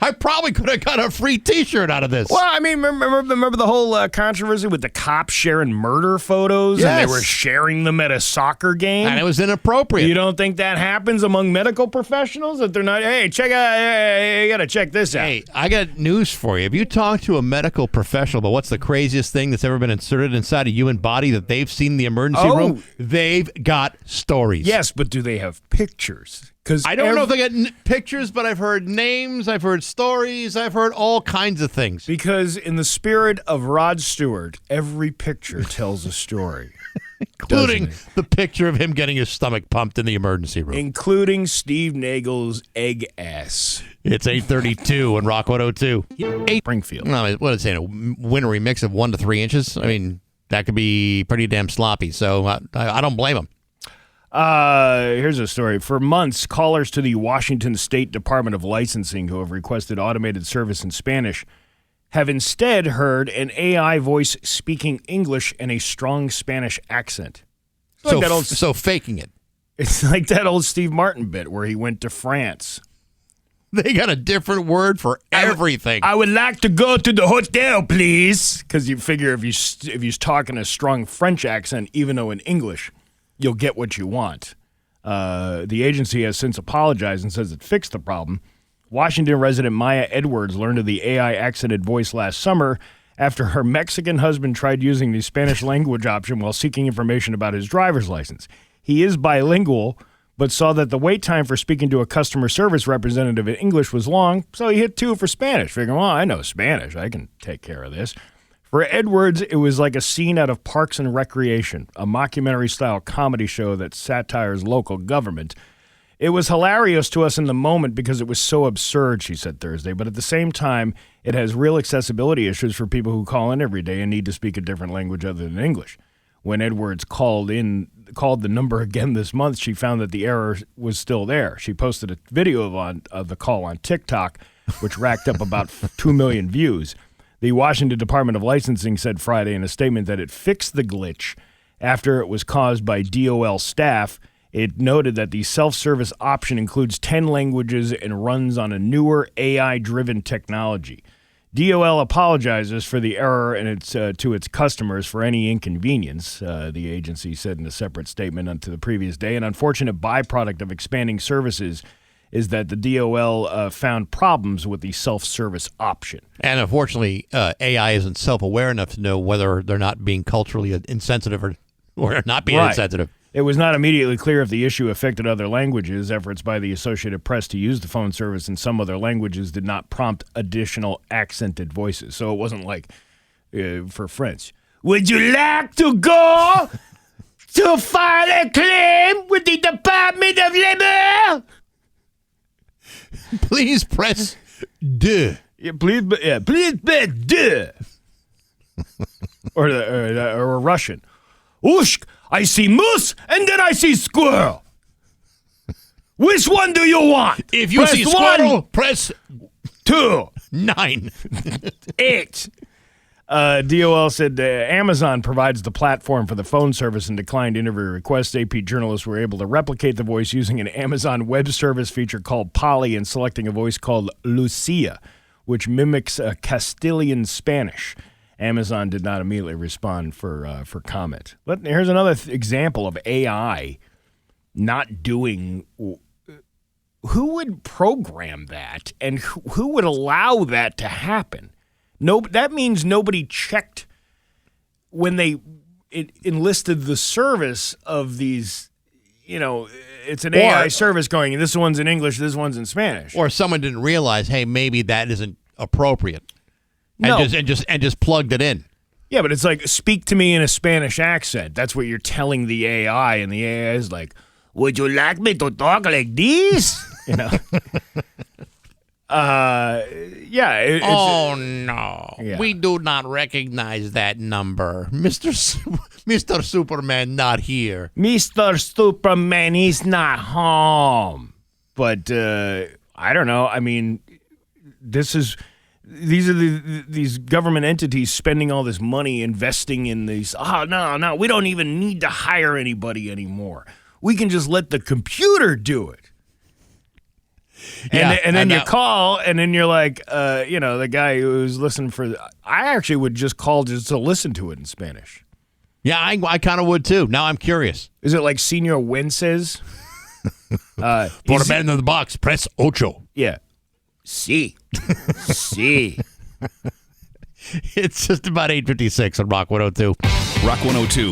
I probably could have got a free T-shirt out of this. Well, I mean, remember the whole controversy with the cops sharing murder photos? Yes. And they were sharing them at a soccer game? And it was inappropriate. You don't think that happens among medical professionals? That they're not, hey, you got to check this out. Hey, I got news for you. If you talk to a medical professional about what's the craziest thing that's ever been inserted inside a human body that they've seen in the emergency room, they've got stories. Yes, but do they have pictures? I don't know if they get pictures, but I've heard names, I've heard stories, I've heard all kinds of things. Because in the spirit of Rod Stewart, every picture tells a story. Including the picture of him getting his stomach pumped in the emergency room. Including Steve Nagle's egg ass. It's 8:32 on Rock 102. Springfield. No, what is it, a wintry mix of 1 to 3 inches? I mean, that could be pretty damn sloppy, so I don't blame him. Here's a story. For months, callers to the Washington State Department of Licensing who have requested automated service in Spanish have instead heard an AI voice speaking English in a strong Spanish accent. So faking it. It's like that old Steve Martin bit where he went to France. They got a different word for everything. I would like to go to the hotel, please. Because you figure if he's talking a strong French accent, even though in English, you'll get what you want. The agency has since apologized and says it fixed the problem. Washington resident Maya Edwards learned of the AI accented voice last summer after her Mexican husband tried using the Spanish language option while seeking information about his driver's license. He is bilingual, but saw that the wait time for speaking to a customer service representative in English was long, so he hit 2 for Spanish, figuring, well, I know Spanish. I can take care of this. For Edwards, it was like a scene out of Parks and Recreation, a mockumentary-style comedy show that satires local government. It was hilarious to us in the moment because it was so absurd, she said Thursday, but at the same time, it has real accessibility issues for people who call in every day and need to speak a different language other than English. When Edwards called the number again this month, she found that the error was still there. She posted a video of the call on TikTok, which racked up about 2 million views. The Washington Department of Licensing said Friday in a statement that it fixed the glitch after it was caused by DOL staff. It noted that the self-service option includes 10 languages and runs on a newer AI-driven technology. DOL apologizes for the error and to its customers for any inconvenience, the agency said in a separate statement unto the previous day. An unfortunate byproduct of expanding services is that the DOL found problems with the self-service option. And unfortunately, AI isn't self-aware enough to know whether they're not being culturally insensitive or not being insensitive. It was not immediately clear if the issue affected other languages. Efforts by the Associated Press to use the phone service in some other languages did not prompt additional accented voices. So it wasn't like for French. Would you like to go to file a claim with the Department of Labor? Please press 2. Yeah, please press 2. or Russian. Oosh, I see moose and then I see squirrel. Which one do you want? If you see squirrel, press 2. 9. 8. DOL said Amazon provides the platform for the phone service and declined interview requests. AP journalists were able to replicate the voice using an Amazon Web Service feature called Polly and selecting a voice called Lucia, which mimics Castilian Spanish. Amazon did not immediately respond for comment. But here's another example of AI not doing. Who would program that, and who would allow that to happen? No, that means nobody checked when they enlisted the service of these. You know, it's an AI service going. This one's in English. This one's in Spanish. Or someone didn't realize, hey, maybe that isn't appropriate, and just plugged it in. Yeah, but it's like, speak to me in a Spanish accent. That's what you're telling the AI, and the AI is like, would you like me to talk like this? You know. Yeah. No. Yeah. We do not recognize that number. Mr. Superman not here. Mr. Superman is not home. But I don't know. I mean, these are these government entities spending all this money investing in these. Oh, no, we don't even need to hire anybody anymore. We can just let the computer do it. And then you call, and then you're like, the guy who's listening for. I actually would just call just to listen to it in Spanish. Yeah, I kind of would too. Now I'm curious. Is it like Senor Wences? For the man in the box, press 8. Yeah. Sí. It's just about 8:56 on Rock 102. Rock 102